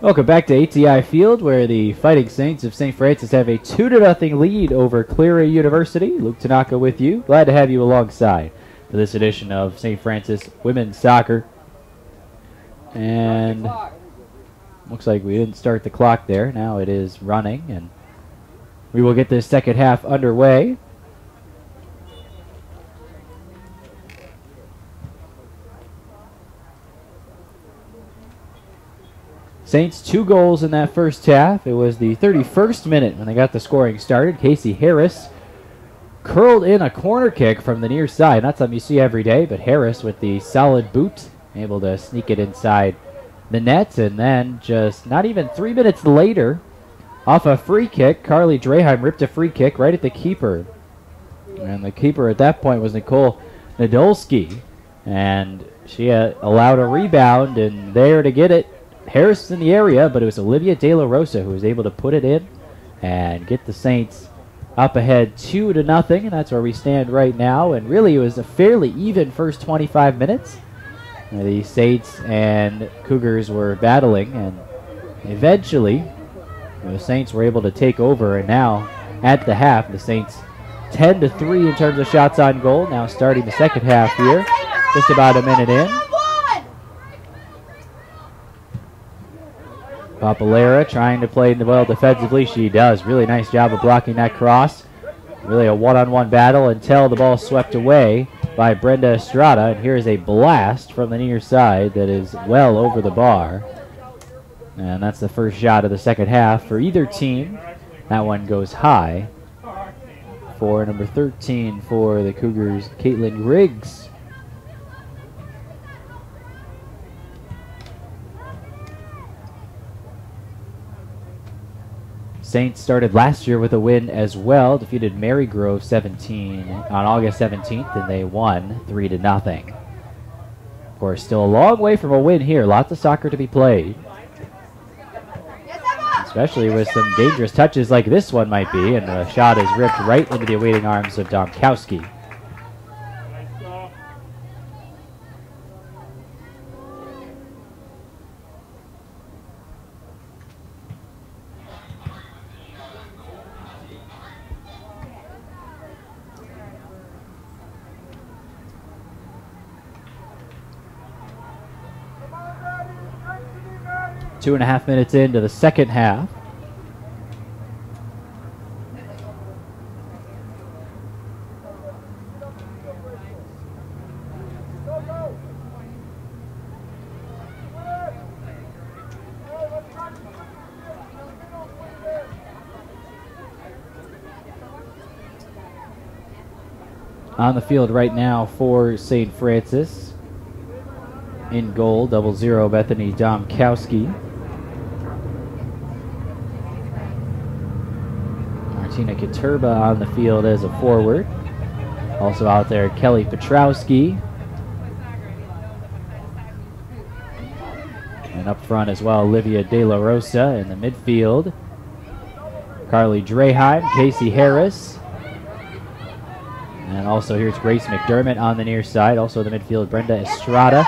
Welcome back to ATI Field, where the Fighting Saints of St. Francis have a 2-0 lead over Cleary University. Luke Tanaka with you. Glad to have you alongside for this edition of St. Francis Women's Soccer. And looks like we didn't start the clock there. Now it is running, and we will get this second half underway. Saints 2 goals in that first half. It was the 31st minute when they got the scoring started. Casey Harris curled in a corner kick from the near side. Not something you see every day, but Harris with the solid boot, able to sneak it inside the net. And then just not even 3 minutes later, off a free kick, Carly Draheim ripped a free kick right at the keeper. And the keeper at that point was Nicole Nadolski. And she allowed a rebound, and there to get it, Harris in the area, but it was Olivia De La Rosa who was able to put it in and get the Saints up ahead 2-0, and that's where we stand right now. And really, it was a fairly even first 25 minutes. The Saints and Cougars were battling, and eventually the Saints were able to take over. And now, at the half, the Saints 10-3 in terms of shots on goal. Now starting the second half here, just about a minute in. Papalera trying to play well defensively. She does. Really nice job of blocking that cross. Really a one-on-one battle until the ball swept away by Brenda Estrada. And here's a blast from the near side that is well over the bar. And that's the first shot of the second half for either team. That one goes high for number 13 for the Cougars, Caitlin Griggs. Saints started last year with a win as well. Defeated Marygrove 17 on August 17th, and they won 3-0. Of course, still a long way from a win here. Lots of soccer to be played, especially with some dangerous touches like this one might be. And the shot is ripped right into the awaiting arms of Domkowski. 2.5 minutes into the second half. On the field right now for St. Francis. In goal, 00, Bethany Domkowski. Martina Katurba on the field as a forward. Also out there, Kelly Petrowski. And up front as well, Olivia De La Rosa. In the midfield, Carly Draheim, Casey Harris. And also here's Grace McDermott on the near side. Also the midfield, Brenda Estrada.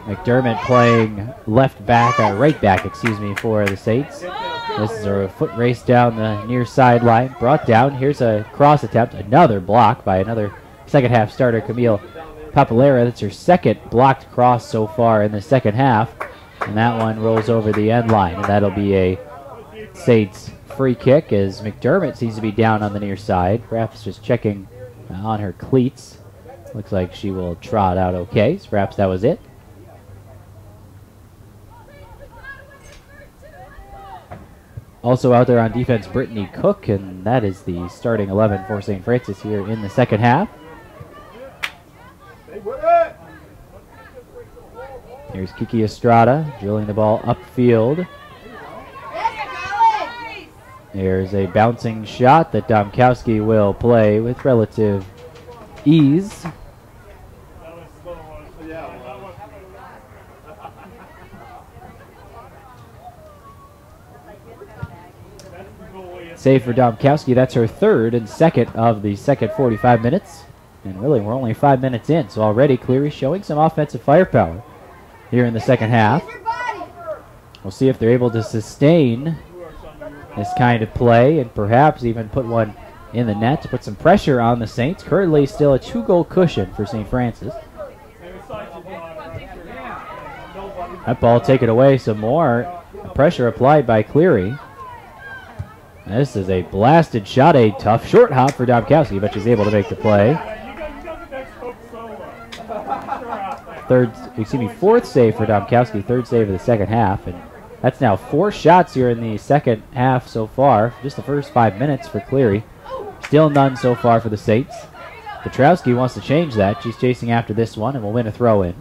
McDermott playing right back, for the Saints. This is a foot race down the near sideline. Brought down. Here's a cross attempt. Another block by another second half starter, Camille Papalera. That's her second blocked cross so far in the second half. And that one rolls over the end line. And that'll be a Saints free kick as McDermott seems to be down on the near side. Perhaps just checking on her cleats. Looks like she will trot out okay. So perhaps that was it. Also out there on defense, Brittany Cook, and that is the starting 11 for St. Francis here in the second half. Here's Kiki Estrada drilling the ball upfield. There's a bouncing shot that Domkowski will play with relative ease. Save for Domkowski. That's her third and second of the second 45 minutes. And really, we're only 5 minutes in, so already Cleary showing some offensive firepower here in the second half. We'll see if they're able to sustain this kind of play and perhaps even put one in the net to put some pressure on the Saints. Currently still a 2-goal cushion for St. Francis. That ball taken away some more. Pressure applied by Cleary. This is a blasted shot, a tough short hop for Domkowski, but she's able to make the play. Fourth save for Domkowski, third save of the second half, and that's now 4 shots here in the second half so far. Just the first 5 minutes for Cleary. Still none so far for the Saints. Petrowski wants to change that. She's chasing after this one and will win a throw-in.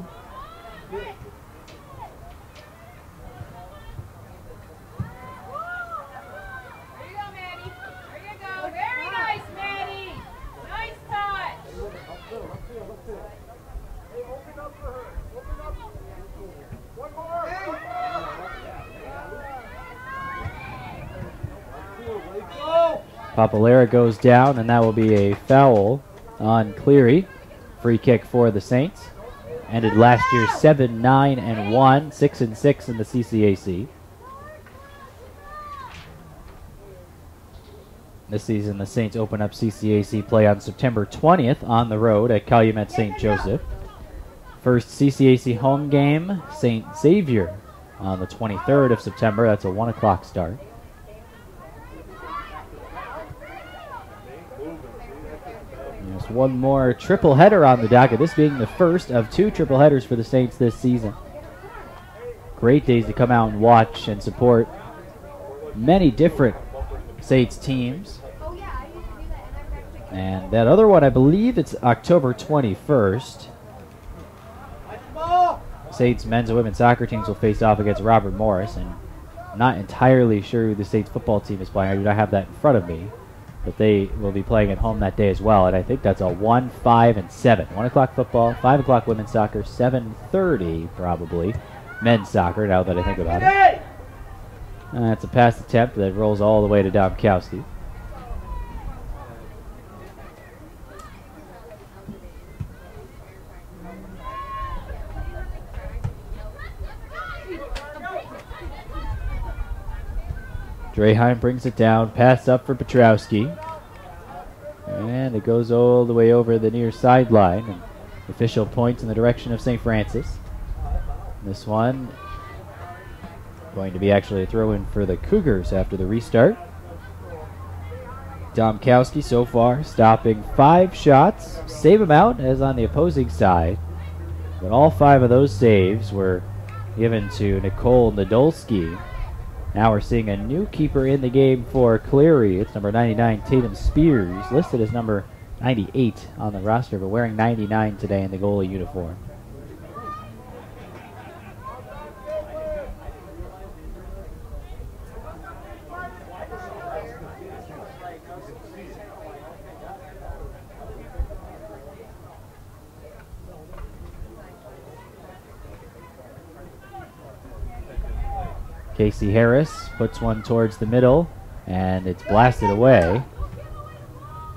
Papalera goes down, and that will be a foul on Cleary. Free kick for the Saints. Ended last year 7-9-1, 6-6 in the CCAC. This season, the Saints open up CCAC play on September 20th on the road at Calumet St. Joseph. First CCAC home game, St. Xavier on the 23rd of September. That's a 1 o'clock start. There's one more triple header on the docket, this being the first of 2 triple headers for the Saints this season. Great days to come out and watch and support many different Saints teams. And that other one, I believe it's October 21st. Saints men's and women's soccer teams will face off against Robert Morris, and I'm not entirely sure who the Saints football team is playing. I do not have that in front of me. But they will be playing at home that day as well, and I think that's a 1, 5, and 7. 1 o'clock football, 5 o'clock women's soccer, 7:30 probably men's soccer, now that I think about it. That's a pass attempt that rolls all the way to Domkowski. Draheim brings it down, pass up for Petrowski. And it goes all the way over the near sideline. And official points in the direction of St. Francis. This one going to be actually a throw-in for the Cougars after the restart. Domkowski so far stopping 5 shots. Save amount as on the opposing side. But all 5 of those saves were given to Nicole Nadolski. Now we're seeing a new keeper in the game for Cleary. It's number 99, Tatum Spears, listed as number 98 on the roster, but wearing 99 today in the goalie uniform. Casey Harris puts one towards the middle, and it's blasted away.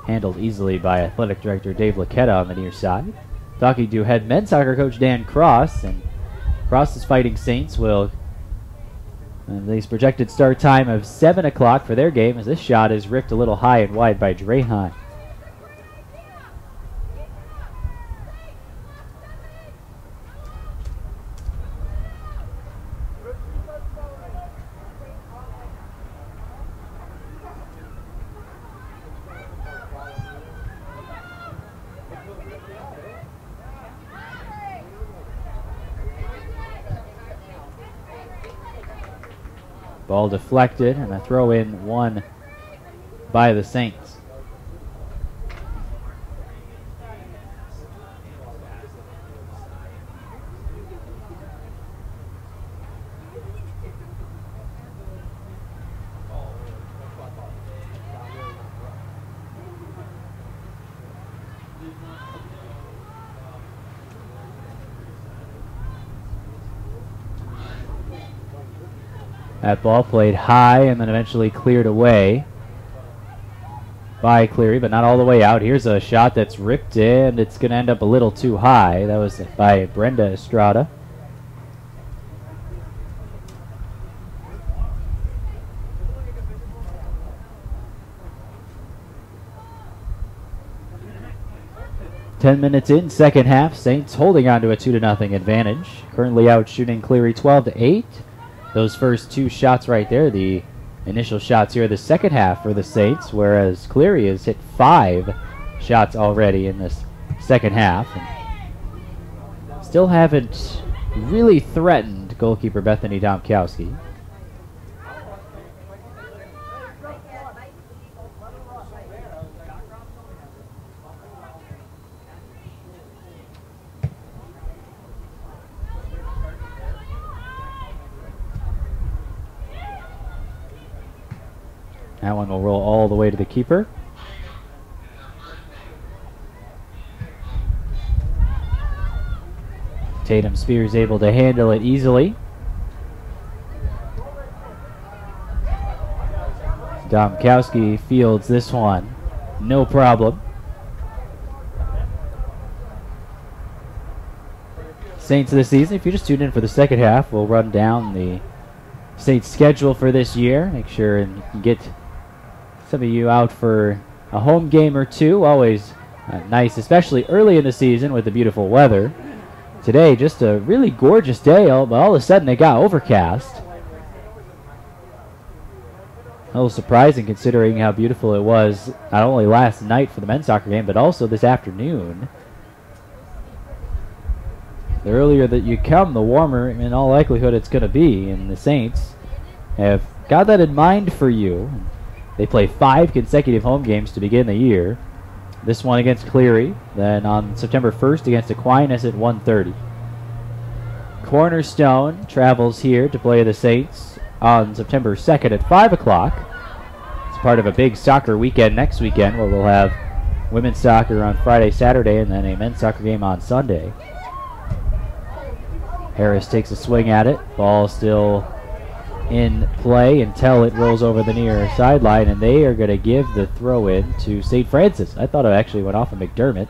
Handled easily by Athletic Director Dave Laquetta on the near side. Talking to head men's soccer coach Dan Cross, and Cross's Fighting Saints will, these projected start time of 7 o'clock for their game, as this shot is ripped a little high and wide by Draheim. Ball deflected, and a throw-in won by the Saints. That ball played high and then eventually cleared away by Cleary, but not all the way out. Here's a shot that's ripped in. It's going to end up a little too high. That was by Brenda Estrada. 10 minutes in, second half. Saints holding on to a 2-0 advantage. Currently out shooting Cleary 12-8. Those first two shots right there, the initial shots here, the second half for the Saints, whereas Cleary has hit 5 shots already in this second half. And still haven't really threatened goalkeeper Bethany Domkowski. That one will roll all the way to the keeper. Tatum Spears able to handle it easily. Domkowski fields this one. No problem. Saints this season, if you just tuned in for the second half, we'll run down the Saints schedule for this year. Make sure and you can get some of you out for a home game or two. Always nice, especially early in the season with the beautiful weather. Today, just a really gorgeous day, but all of a sudden it got overcast. A little surprising considering how beautiful it was not only last night for the men's soccer game, but also this afternoon. The earlier that you come, the warmer in all likelihood it's going to be, and the Saints have got that in mind for you. They play 5 consecutive home games to begin the year. This one against Cleary, then on September 1st against Aquinas at 1:30. Cornerstone travels here to play the Saints on September 2nd at 5 o'clock. It's part of a big soccer weekend next weekend where we'll have women's soccer on Friday, Saturday, and then a men's soccer game on Sunday. Harris takes a swing at it. Ball still in play until it rolls over the near sideline, and they are going to give the throw in to St. Francis. I thought it actually went off of McDermott,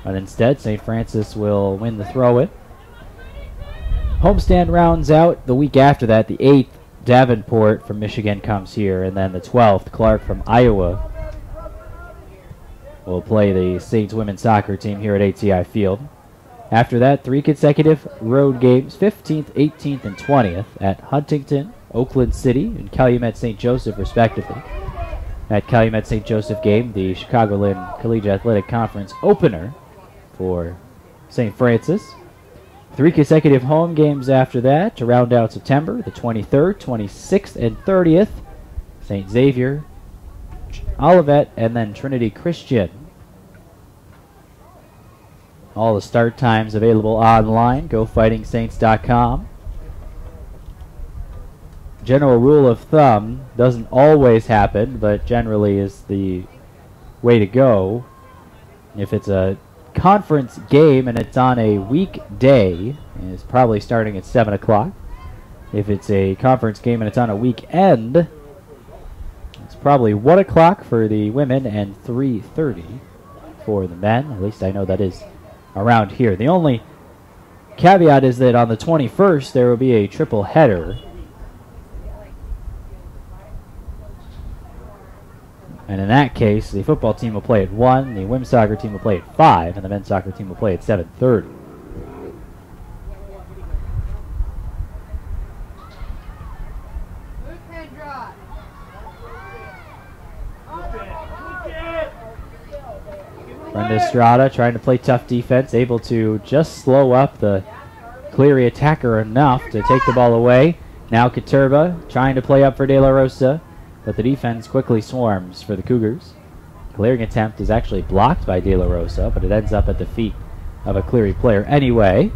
but instead St. Francis will win the throw in. Homestand rounds out the week after that. The 8th, Davenport from Michigan comes here, and then the 12th, Clark from Iowa will play the Saints women's soccer team here at ATI Field. After that, 3 consecutive road games, 15th, 18th, and 20th at Huntington, Oakland City, and Calumet St. Joseph, respectively. At Calumet St. Joseph game, the Chicagoland Collegiate Athletic Conference opener for St. Francis. 3 consecutive home games after that to round out September, the 23rd, 26th, and 30th. St. Xavier, Olivet, and then Trinity Christian. All the start times available online. GoFightingSaints.com. General rule of thumb doesn't always happen, but generally is the way to go. If it's a conference game and it's on a weekday, it's probably starting at 7 o'clock. If it's a conference game and it's on a weekend, it's probably 1 o'clock for the women and 3:30 for the men. At least I know that is around here. The only caveat is that on the 21st there will be a triple header. And in that case, the football team will play at 1, the women's soccer team will play at 5, and the men's soccer team will play at 7:30. Brenda Estrada trying to play tough defense, able to just slow up the Cleary attacker enough to take the ball away. Now Katurba trying to play up for De La Rosa, but the defense quickly swarms for the Cougars. Clearing attempt is actually blocked by De La Rosa, but it ends up at the feet of a Cleary player anyway.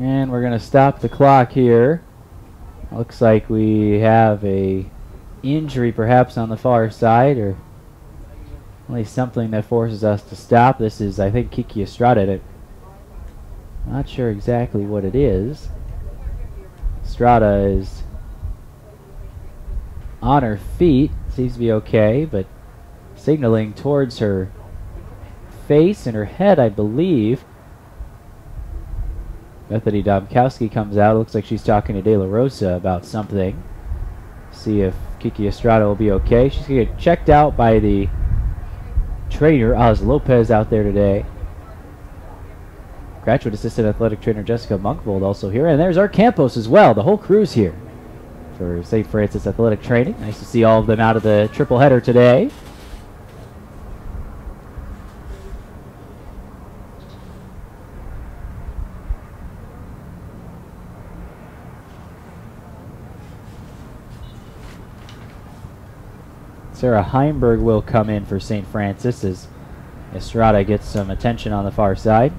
And we're going to stop the clock here. Looks like we have a injury perhaps on the far side, or at least something that forces us to stop. This is, I think, Kiki Estrada. Not sure exactly what it is. Estrada is on her feet. seems to be okay, but signaling towards her face and her head, I believe. Bethany Domkowski comes out. Looks like she's talking to De La Rosa about something. See if Kiki Estrada will be okay. She's going to get checked out by the trainer, Oz Lopez, out there today. Graduate Assistant Athletic Trainer Jessica Monkvold also here. And there's our Campos as well. The whole crew's here for St. Francis Athletic Training. Nice to see all of them out of the triple header today. Sarah Heimberg will come in for St. Francis as Estrada gets some attention on the far side.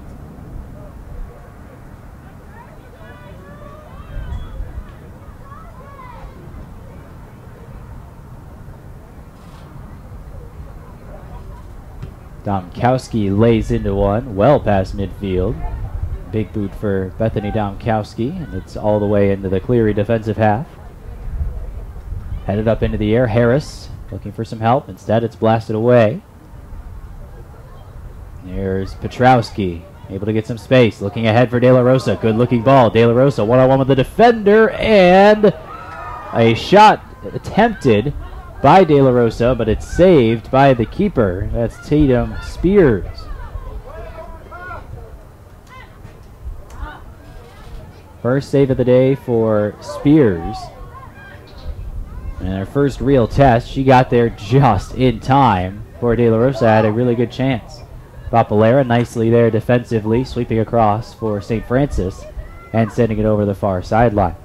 Domkowski lays into one, well past midfield. Big boot for Bethany Domkowski, and it's all the way into the Cleary defensive half. Headed up into the air, Harris looking for some help. Instead, it's blasted away. There's Petrowski, able to get some space. Looking ahead for De La Rosa. Good looking ball. De La Rosa one-on-one with the defender, and a shot attempted by De La Rosa, but it's saved by the keeper. That's Tatum Spears. First save of the day for Spears. And her first real test, she got there just in time before De La Rosa had a really good chance. Papalera nicely there defensively, sweeping across for St. Francis and sending it over the far sideline.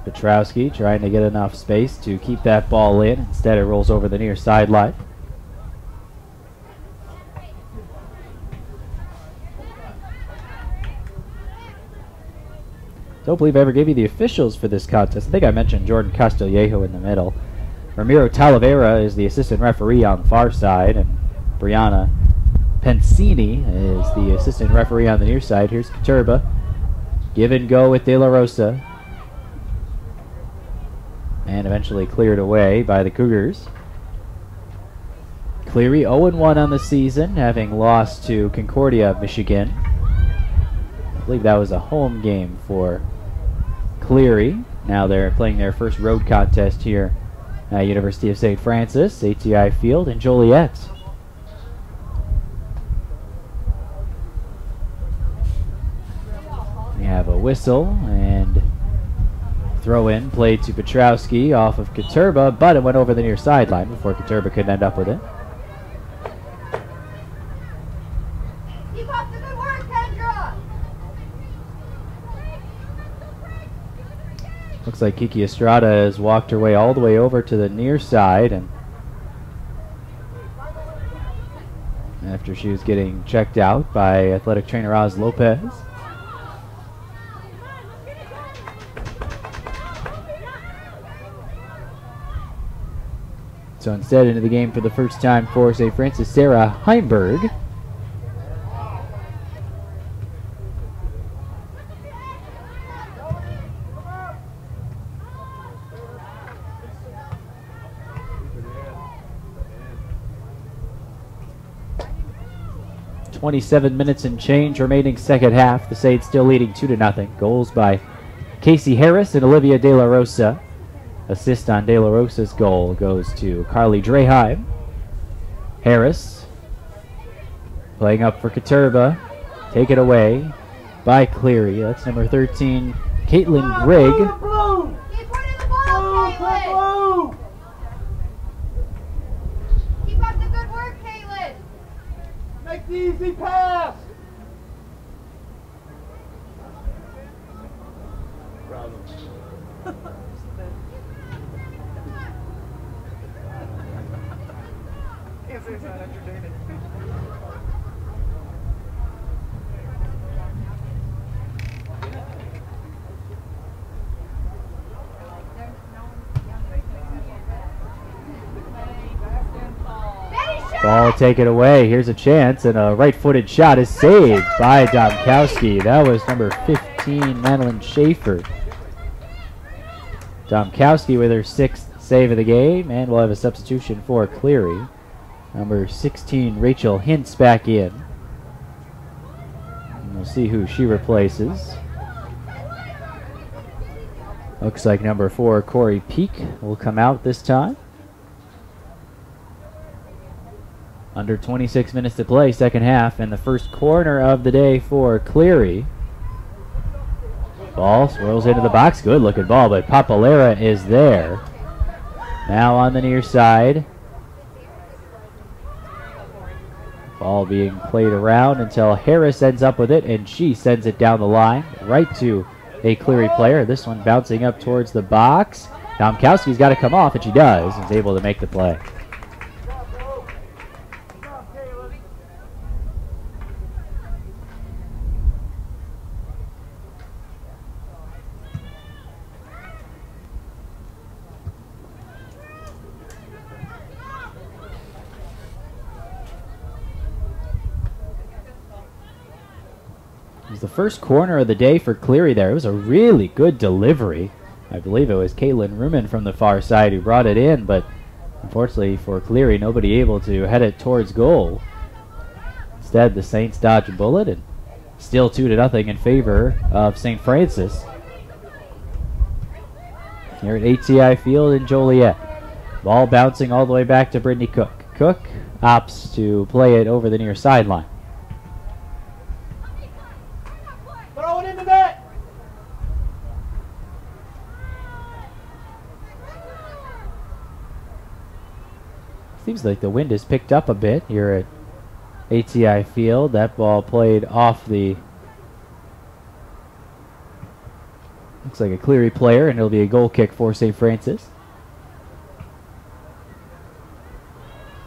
Petrowski trying to get enough space to keep that ball in. Instead, it rolls over the near sideline. Don't believe I ever gave you the officials for this contest. I think I mentioned Jordan Castillejo in the middle. Ramiro Talavera is the assistant referee on the far side, and Brianna Pensini is the assistant referee on the near side. Here's Katurba. Give and go with De La Rosa. And eventually cleared away by the Cougars. Cleary 0-1 on the season, having lost to Concordia, Michigan. I believe that was a home game for Cleary. Now they're playing their first road contest here at University of St. Francis, ATI Field in Joliet. We have a whistle and throw in played to Petrowski off of Katurba, but it went over the near sideline before Katurba could end up with it. Keep up the good work, Kendra! Looks like Kiki Estrada has walked her way all the way over to the near side, and after she was getting checked out by athletic trainer Oz Lopez. So instead, into the game for the first time for St. Francis, Sarah Heimberg. .27 minutes and change remaining second half. The Saints still leading 2-0. Goals by Casey Harris and Olivia De La Rosa. Assist on De La Rosa's goal goes to Carly Draheim. Harris playing up for Katurba. Taken away by Cleary. That's number 13, Caitlin Grigg. Keep winning the ball, Caitlin! Keep up the good work, Caitlin! Make the easy pass! Can't say it's not entertaining. Ball taken away. Here's a chance, and a right-footed shot is saved by Domkowski. That was number 15, Madeline Schaefer. Domkowski with her 6th save of the game, and we'll have a substitution for Cleary. Number 16, Rachel Hintz back in. And we'll see who she replaces. Looks like number 4, Corey Peak, will come out this time. Under 26 minutes to play, second half, and the first corner of the day for Cleary. Ball swirls into the box. Good looking ball, but Papalera is there. Now on the near side. Ball being played around until Harris ends up with it, and she sends it down the line right to a Cleary player. This one bouncing up towards the box. Domkowski's got to come off, and she does, and is able to make the play. It was the first corner of the day for Cleary there. It was a really good delivery. I believe it was Caitlin Ruman from the far side who brought it in, but unfortunately for Cleary, nobody able to head it towards goal. Instead, the Saints dodge a bullet, and still 2-0 in favor of St. Francis here at ATI Field in Joliet. Ball bouncing all the way back to Brittany Cook. Cook opts to play it over the near sideline. Throw it in the net. Seems like the wind has picked up a bit here at ATI Field. That ball played off the... Looks like a Cleary player, and it'll be a goal kick for St. Francis.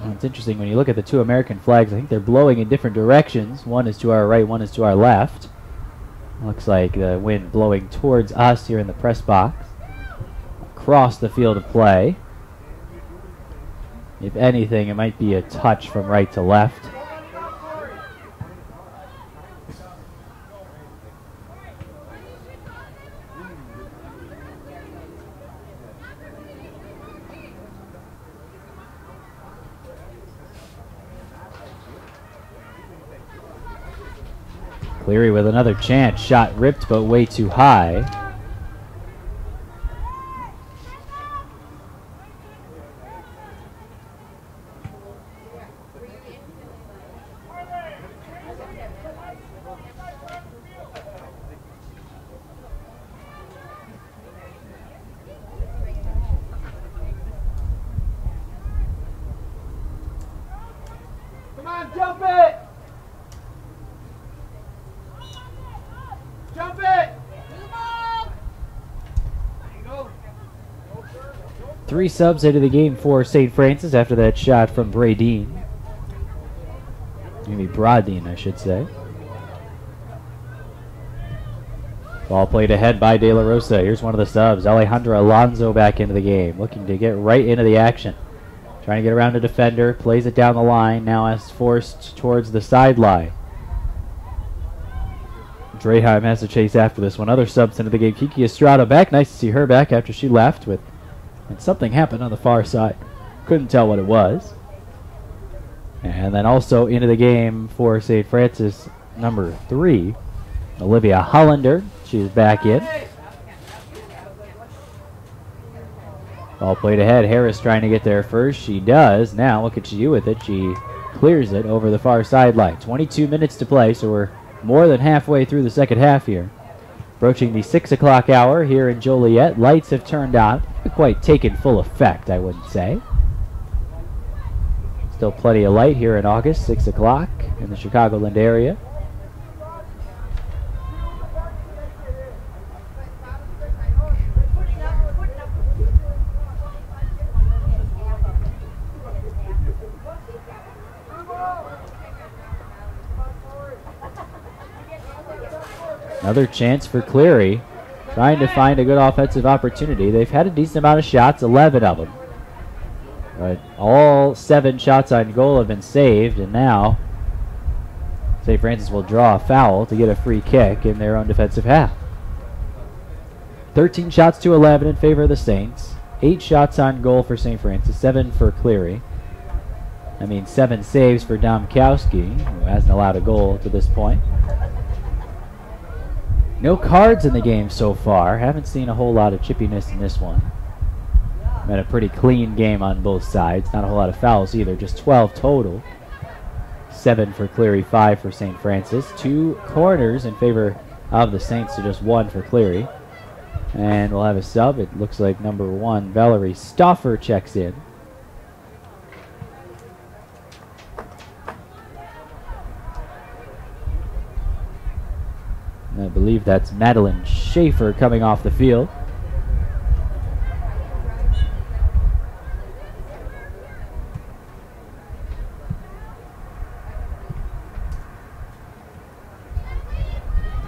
Well, it's interesting when you look at the two American flags. I think they're blowing in different directions. One is to our right, one is to our left. Looks like the wind blowing towards us here in the press box. Across the field of play. If anything, it might be a touch from right to left. Cleary with another chance. Shot ripped, but way too high. Come on, jump it. Jump it! Three subs into the game for St. Francis after that shot from Bradeen. Maybe Bradeen, I should say. Ball played ahead by De La Rosa. Here's one of the subs. Alejandra Alonso back into the game, looking to get right into the action. Trying to get around a defender, plays it down the line, now is forced towards the sideline. Draheim has to chase after this one. Other subs into the game. Kiki Estrada back. Nice to see her back after she left. And something happened on the far side. Couldn't tell what it was. And then also into the game for St. Francis, number 3, Olivia Hollander. She's back in. Ball played ahead. Harris trying to get there first. She does. Now look at you with it. She clears it over the far sideline. 22 minutes to play, so we're more than halfway through the second half here. Approaching the 6 o'clock hour here in Joliet. Lights have turned on. Not quite taken full effect, I wouldn't say. Still plenty of light here in August, 6 o'clock in the Chicagoland area. Another chance for Cleary, trying to find a good offensive opportunity. They've had a decent amount of shots, 11 of them. But all 7 shots on goal have been saved, and now St. Francis will draw a foul to get a free kick in their own defensive half. 13 shots to 11 in favor of the Saints. 8 shots on goal for St. Francis, 7 for Cleary. I mean 7 saves for Domkowski, who hasn't allowed a goal to this point. No cards in the game so far. Haven't seen a whole lot of chippiness in this one. Been a pretty clean game on both sides. Not a whole lot of fouls either. Just 12 total. 7 for Cleary, 5 for St. Francis. 2 corners in favor of the Saints to just 1 for Cleary. And we'll have a sub. It looks like number 1, Valerie Stauffer, checks in. I believe that's Madeline Schaefer coming off the field.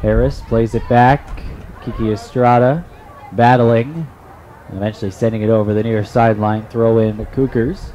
Harris plays it back. Kiki Estrada battling. Eventually sending it over the near sideline. Throw in the Cougars.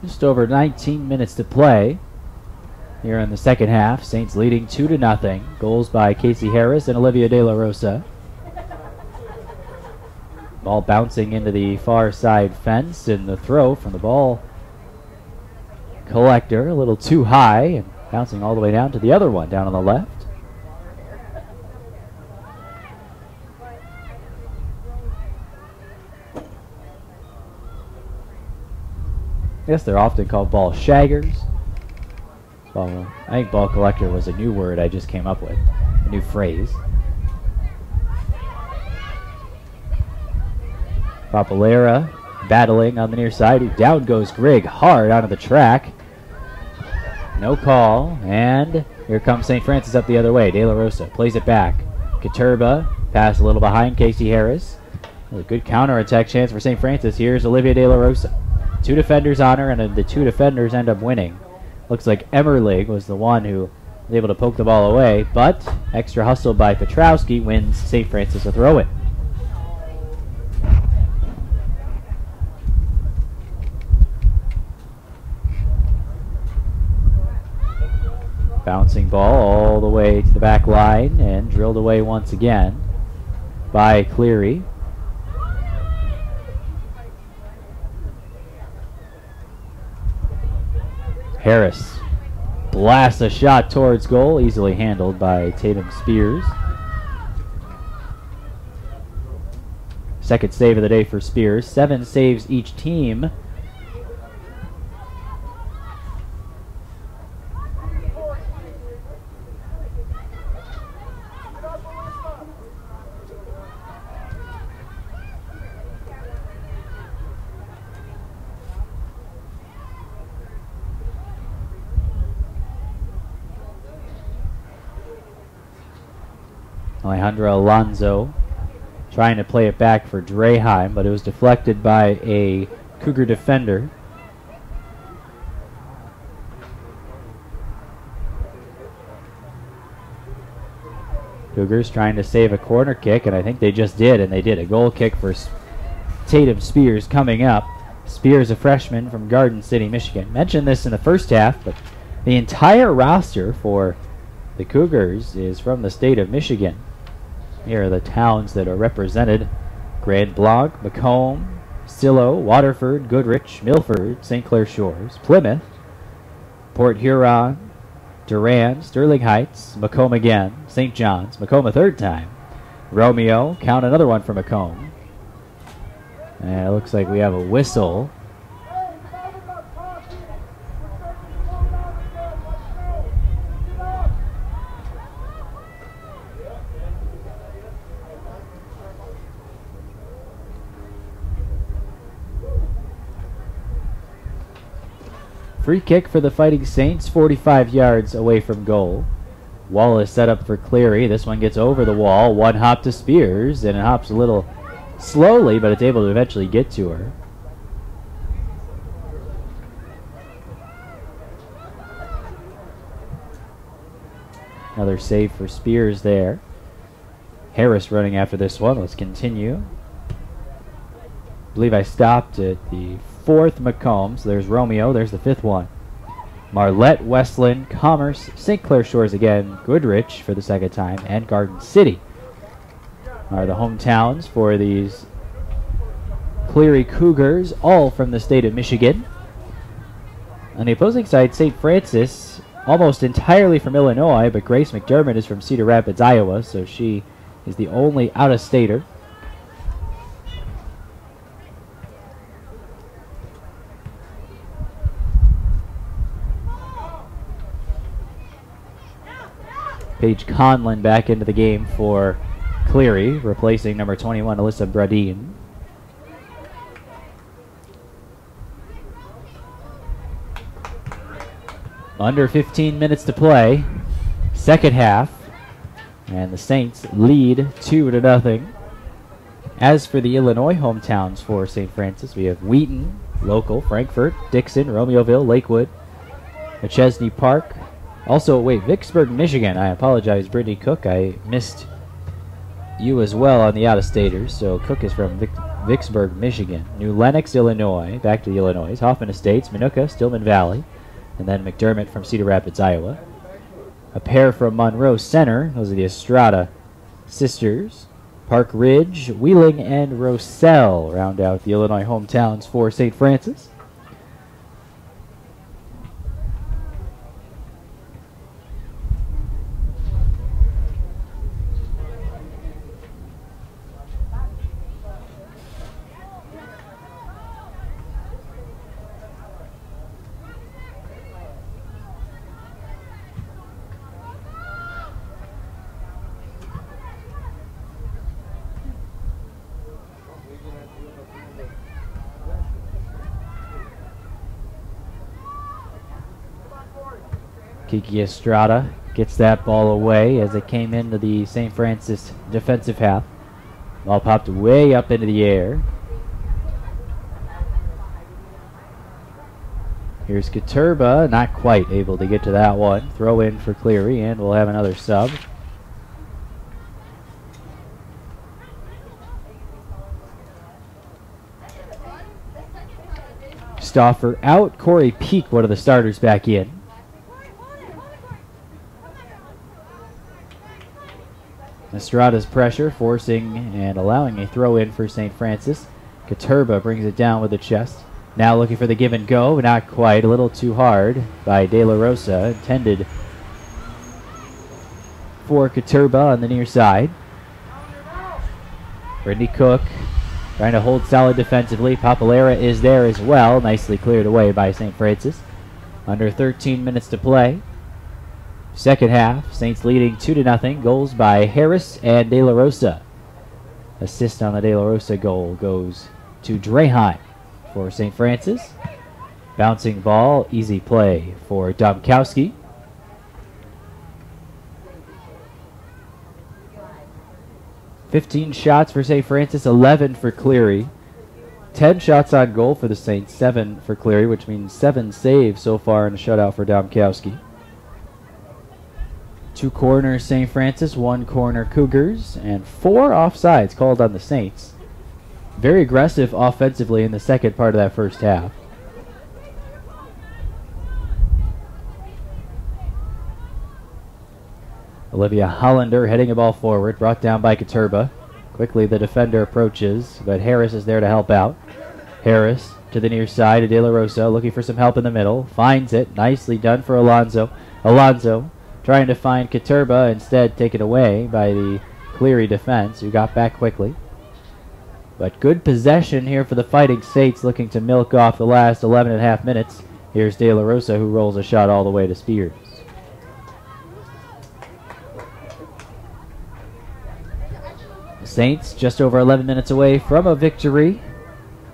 Just over 19 minutes to play here in the second half. Saints leading 2-0. Goals by Casey Harris and Olivia De La Rosa. Ball bouncing into the far side fence, and the throw from the ball collector a little too high and bouncing all the way down to the other one down on the left. Yes, they're often called ball shaggers. Well, I think ball collector was a new word I just came up with, a new phrase. Papalera battling on the near side. Down goes Grigg hard onto the track. No call, and here comes St. Francis up the other way. De La Rosa plays it back. Katurba pass a little behind Casey Harris. A good counterattack chance for St. Francis. Here's Olivia De La Rosa. 2 defenders on her, and the 2 defenders end up winning. Looks like Emmerlig was the one who was able to poke the ball away, but extra hustle by Petrowski wins St. Francis a throw-in. Bouncing ball all the way to the back line and drilled away once again by Cleary. Harris blasts a shot towards goal, easily handled by Tatum Spears. Second save of the day for Spears. 7 saves each team. Alejandra Alonso trying to play it back for Draheim, but it was deflected by a Cougar defender. Cougars trying to save a corner kick, and I think they just did, and they did. A goal kick for Tatum Spears coming up. Spears, a freshman from Garden City, Michigan. Mentioned this in the first half, but the entire roster for the Cougars is from the state of Michigan. Here are the towns that are represented: Grand Blanc, Macomb, Silo, Waterford, Goodrich, Milford, St. Clair Shores, Plymouth, Port Huron, Durand, Sterling Heights, Macomb again, St. John's, Macomb a third time, Romeo, count another one for Macomb. And it looks like we have a whistle Free kick for the Fighting Saints, 45 yards away from goal. Wall is set up for Cleary. This one gets over the wall. One hop to Spears, and it hops a little slowly, but it's able to eventually get to her. Another save for Spears there. Harris running after this one. Let's continue. I believe I stopped at the 4th McCombs. There's Romeo. There's the 5th one. Marlette, Westland, Commerce, St. Clair Shores again, Goodrich for the 2nd time, and Garden City are the hometowns for these Cleary Cougars, all from the state of Michigan. On the opposing side, St. Francis, almost entirely from Illinois, but Grace McDermott is from Cedar Rapids, Iowa, so she is the only out-of-stater. Paige Conlon back into the game for Cleary, replacing number 21, Alyssa Bradeen. Under 15 minutes to play, 2nd half, and the Saints lead 2-0. As for the Illinois hometowns for St. Francis, we have Wheaton, local, Frankfort, Dixon, Romeoville, Lakewood, McChesney Park. Also, wait, Vicksburg, Michigan. I apologize, Brittany Cook. I missed you as well on the out-of-staters. So Cook is from Vicksburg, Michigan. New Lenox, Illinois. Back to the Illinois. Hoffman Estates, Minooka, Stillman Valley. And then McDermott from Cedar Rapids, Iowa. A pair from Monroe Center. Those are the Estrada sisters. Park Ridge, Wheeling, and Roselle round out the Illinois hometowns for St. Francis. Kiki Estrada gets that ball away as it came into the St. Francis defensive half. Ball popped way up into the air. Here's Katurba, not quite able to get to that one. Throw in for Cleary, and we'll have another sub. Stauffer out, Corey Peak, one of the starters, back in. Estrada's pressure, forcing and allowing a throw in for St. Francis. Katurba brings it down with the chest. Now looking for the give and go, not quite, a little too hard by De La Rosa, intended for Katurba on the near side. Brittany Cook trying to hold solid defensively. Papalera is there as well, nicely cleared away by St. Francis. Under 13 minutes to play. 2nd half, Saints leading 2-0. Goals by Harris and De La Rosa. Assist on the De La Rosa goal goes to Draheim for St. Francis. Bouncing ball, easy play for Domkowski. "15 shots for St. Francis, 11 for Cleary. 10 shots on goal for the Saints, 7 for Cleary, which means 7 saves so far in the shutout for Domkowski. 2 corners St. Francis, 1 corner Cougars, and 4 offsides called on the Saints. Very aggressive offensively in the second part of that first half. Olivia Hollander heading a ball forward, brought down by Katurba. Quickly the defender approaches, but Harris is there to help out. Harris to the near side of De La Rosa, looking for some help in the middle. Finds it, nicely done for Alonso. Alonso trying to find Katurba, instead taken away by the Cleary defense, who got back quickly. But good possession here for the Fighting Saints, looking to milk off the last 11.5 minutes. Here's De La Rosa, who rolls a shot all the way to Spears. The Saints just over 11 minutes away from a victory.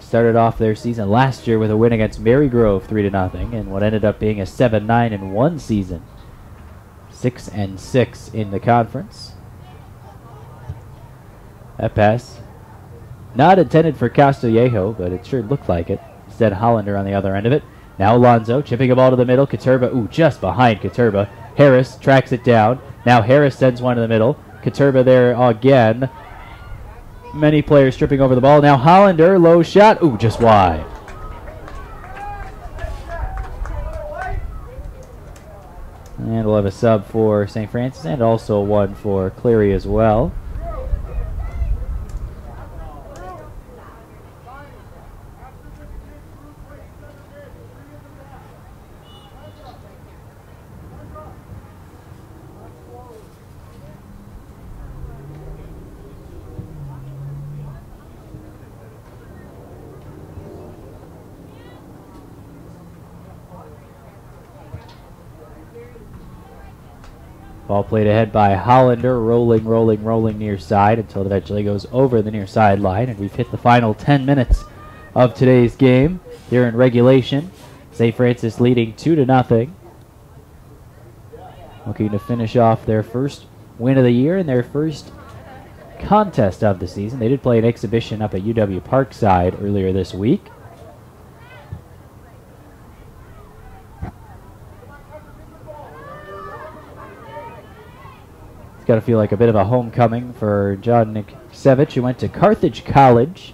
started off their season last year with a win against Marygrove 3-0 in what ended up being a 7-9-1 season. 6-6 in the conference. That pass, not intended for Castillejo, but it sure looked like it. Instead, Hollander on the other end of it. Now Alonzo chipping a ball to the middle. Caturba, just behind Caturba. Harris tracks it down. Now Harris sends one to the middle. Caturba there again. Many players tripping over the ball. Now Hollander, low shot. Just wide. And we'll have a sub for St. Francis and also one for Cleary as well. Ball played ahead by Hollander, rolling near side until it eventually goes over the near sideline. And we've hit the final 10 minutes of today's game here in regulation. St. Francis leading 2-0. Looking to finish off their first win of the year and their first contest of the season. They did play an exhibition up at UW Parkside earlier this week. Got to feel like a bit of a homecoming for John Niksevich, who went to Carthage College,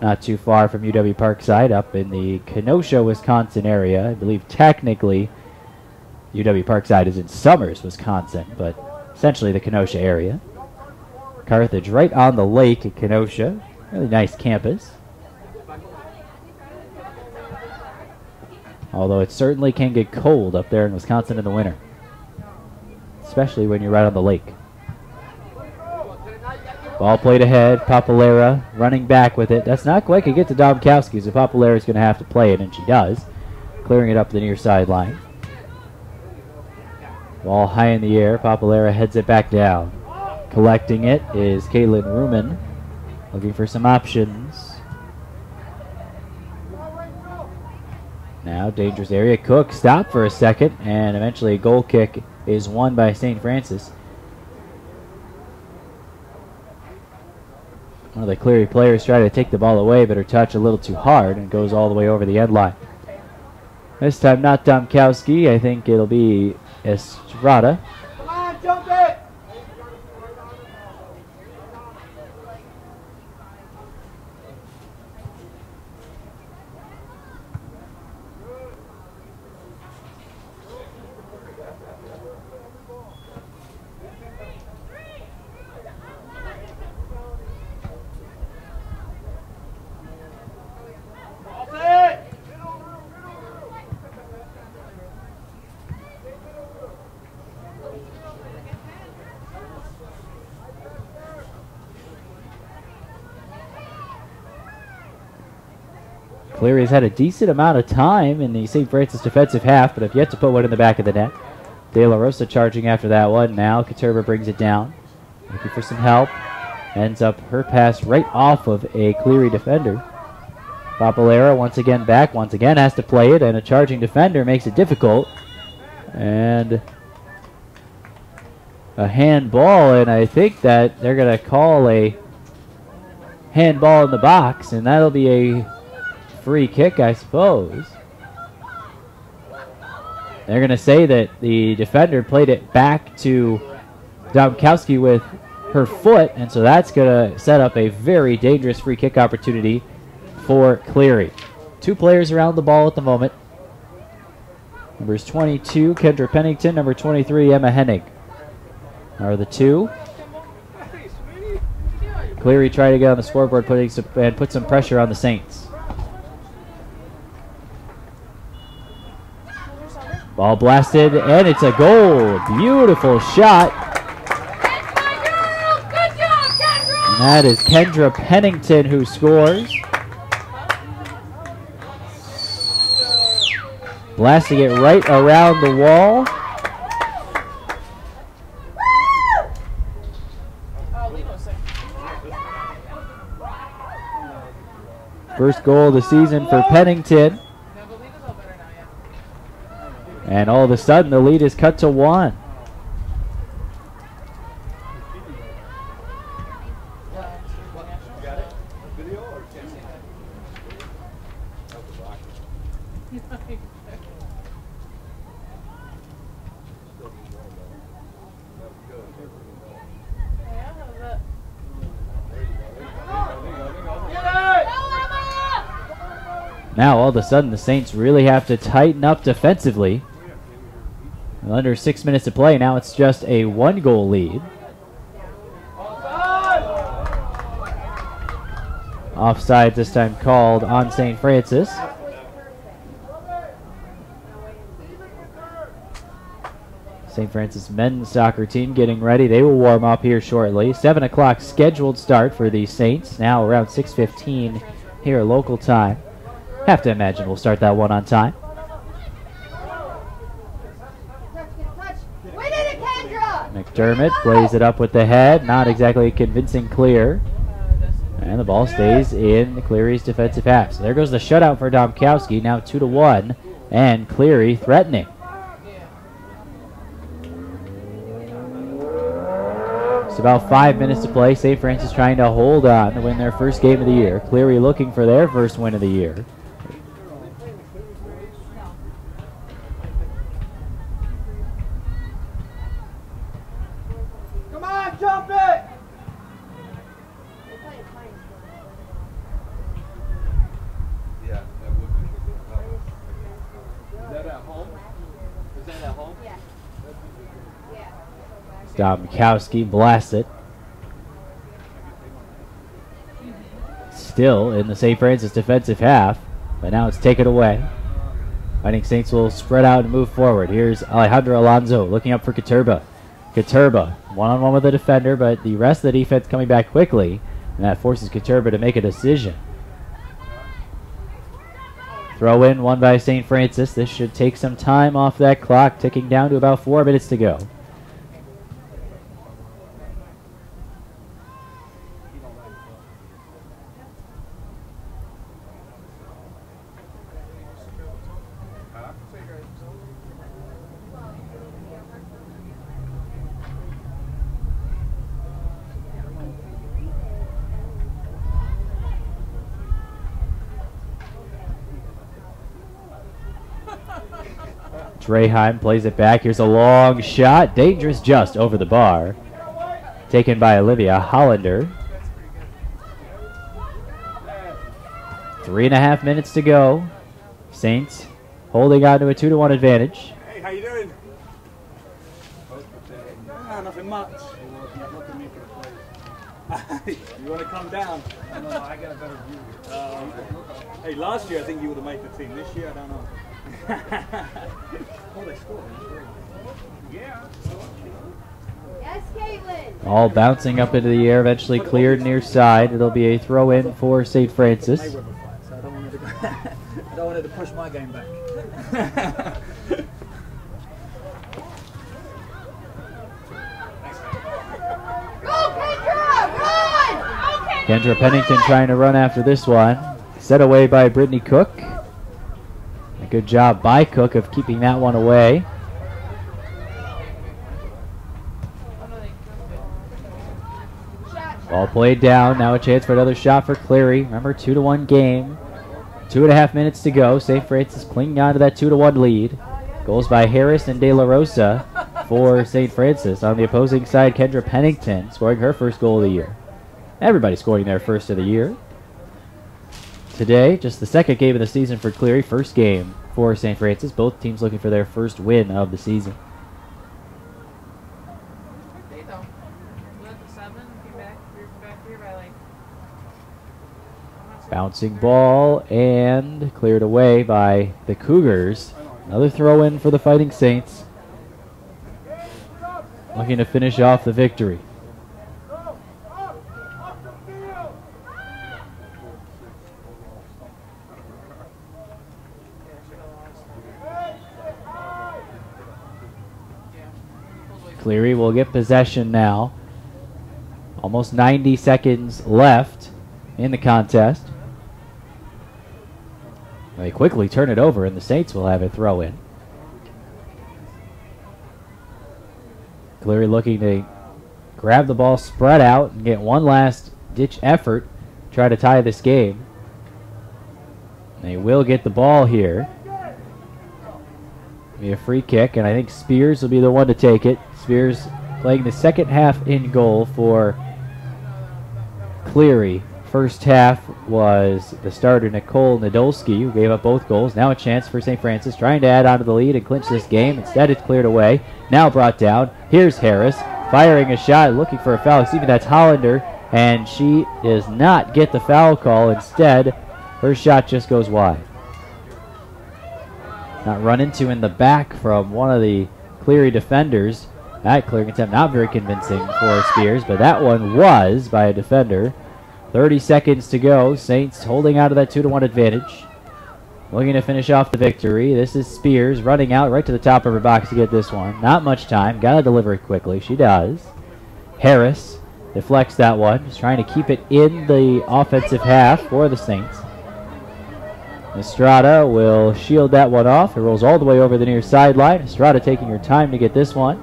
not too far from UW Parkside, up in the Kenosha, Wisconsin area. I believe technically UW Parkside is in Summers, Wisconsin, but essentially the Kenosha area. Carthage right on the lake at Kenosha. Really nice campus. Although it certainly can get cold up there in Wisconsin in the winter, especially when you're right on the lake. Ball played ahead. Papalera running back with it. That's not quite going to get to Domkowski, so Papalera's going to have to play it, and she does, clearing it up the near sideline. Ball high in the air. Papalera heads it back down. Collecting it is Caitlin Ruman, looking for some options. Now, dangerous area. Cook stopped for a second, and eventually a goal kick is won by St. Francis. One of the Cleary players tried to take the ball away, but her touch a little too hard and goes all the way over the end line. This time not Domkowski. I think it'll be Estrada. Come on, jump it! Cleary's had a decent amount of time in the St. Francis defensive half, but have yet to put one in the back of the net. De La Rosa charging after that one. Now Caturba brings it down, looking for some help. Ends up her pass right off of a Cleary defender. Papalera once again back, once again has to play it, and a charging defender makes it difficult. And a handball, and I think that they're going to call a handball in the box, and that'll be a free kick, I suppose. They're going to say that the defender played it back to Domkowski with her foot, and so that's going to set up a very dangerous free kick opportunity for Cleary. Two players around the ball at the moment. Numbers 22, Kendra Pennington. Number 23, Emma Hennig are the two. Cleary tried to get on the scoreboard and put some pressure on the Saints. Ball blasted, and it's a goal. Beautiful shot. And that is Kendra Pennington who scores. Blasting it right around the wall. First goal of the season for Pennington. And all of a sudden, the lead is cut to 1. Now, all of a sudden, the Saints really have to tighten up defensively. Under 6 minutes to play, now it's just a 1-goal lead. Offside this time called on St. Francis. St. Francis men's soccer team getting ready. They will warm up here shortly. 7 o'clock scheduled start for the Saints. Now around 6:15 here local time. Have to imagine we'll start that one on time. McDermott plays it up with the head. Not exactly a convincing clear. And the ball stays in Cleary's defensive half. So there goes the shutout for Domkowski. Now 2-1. And Cleary threatening. It's about 5 minutes to play. St. Francis trying to hold on to win their first game of the year. Cleary looking for their first win of the year. Come on, jump it! Yeah, that would be. Is that at home? Is that at home? Yeah. Domkowski blasts it. Still in the St. Francis defensive half, but now it's taken away. Fighting Saints will spread out and move forward. Here's Alejandro Alonso looking up for Caturba. Caturba, one-on-one with the defender, but the rest of the defense coming back quickly, and that forces Caturba to make a decision. Throw in, won by St. Francis. This should take some time off that clock, ticking down to about 4 minutes to go. Draheim plays it back. Here's a long shot. Dangerous just over the bar. Taken by Olivia Hollander. 3.5 minutes to go. Saints holding on to a 2-1 advantage. Hey, how you doing? Nothing much. You want to come down? No, I got a better view. Hey, last year I think you would have made the team. This year I don't know. Oh, they scored. Yeah. Yes, Caitlin. All bouncing up into the air, eventually cleared near side. It'll be a throw in for St. Francis. So I don't want it to I don't want it to push my game back. Go, Kendra! Run! Okay. Kendra Pennington trying to run after this one. Set away by Brittany Cook. A good job by Cook of keeping that one away. Ball played down. Now a chance for another shot for Cleary. Remember, 2-1 game. 2.5 minutes to go. St. Francis clinging on to that 2-1 lead. Goals by Harris and De La Rosa for St. Francis. On the opposing side, Kendra Pennington scoring her first goal of the year. Everybody scoring their first of the year. Today, just the second game of the season for Cleary. First game for St. Francis. Both teams looking for their first win of the season. Bouncing ball and cleared away by the Cougars. Another throw in for the Fighting Saints. Looking to finish off the victory. Cleary will get possession now. Almost 90 seconds left in the contest. They quickly turn it over, and the Saints will have a throw in. Cleary looking to grab the ball, spread out, and get one last ditch effort, try to tie this game. They will get the ball here. Be a free kick, and I think Spears will be the one to take it. Spears playing the second half in goal for Cleary. First half was the starter Nicole Nadolski, who gave up both goals. Now a chance for St. Francis, trying to add on to the lead and clinch this game. Instead, it's cleared away. Now brought down. Here's Harris, firing a shot, looking for a foul. Excuse me, that's Hollander, and she does not get the foul call. Instead, her shot just goes wide. Not run into in the back from one of the Cleary defenders. That clearing attempt not very convincing for Spears, but that one was by a defender. 30 seconds to go. Saints holding out of that 2-1 advantage. Looking to finish off the victory. This is Spears running out right to the top of her box to get this one. Not much time. Got to deliver it quickly. She does. Harris deflects that one. Just trying to keep it in the offensive half for the Saints. Estrada will shield that one off. It rolls all the way over the near sideline. Estrada taking her time to get this one.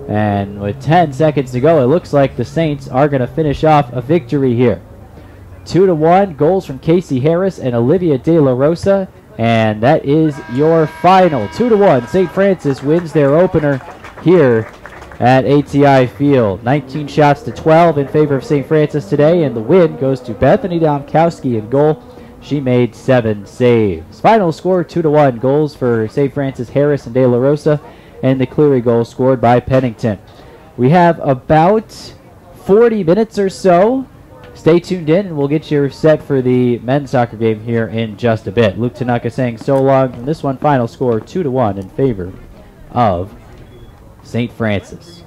And with 10 seconds to go, it looks like the Saints are going to finish off a victory here. 2-1, goals from Casey Harris and Olivia De La Rosa. And that is your final. 2-1, St. Francis wins their opener here at ATI Field. 19 shots to 12 in favor of St. Francis today. And the win goes to Bethany Domkowski in goal. She made 7 saves. Final score 2-1. Goals for St. Francis, Harris, and De La Rosa, and the Cleary goal scored by Pennington. We have about 40 minutes or so. Stay tuned in, and we'll get you set for the men's soccer game here in just a bit. Luke Tanaka saying so long from this one. Final score 2-1 in favor of St. Francis.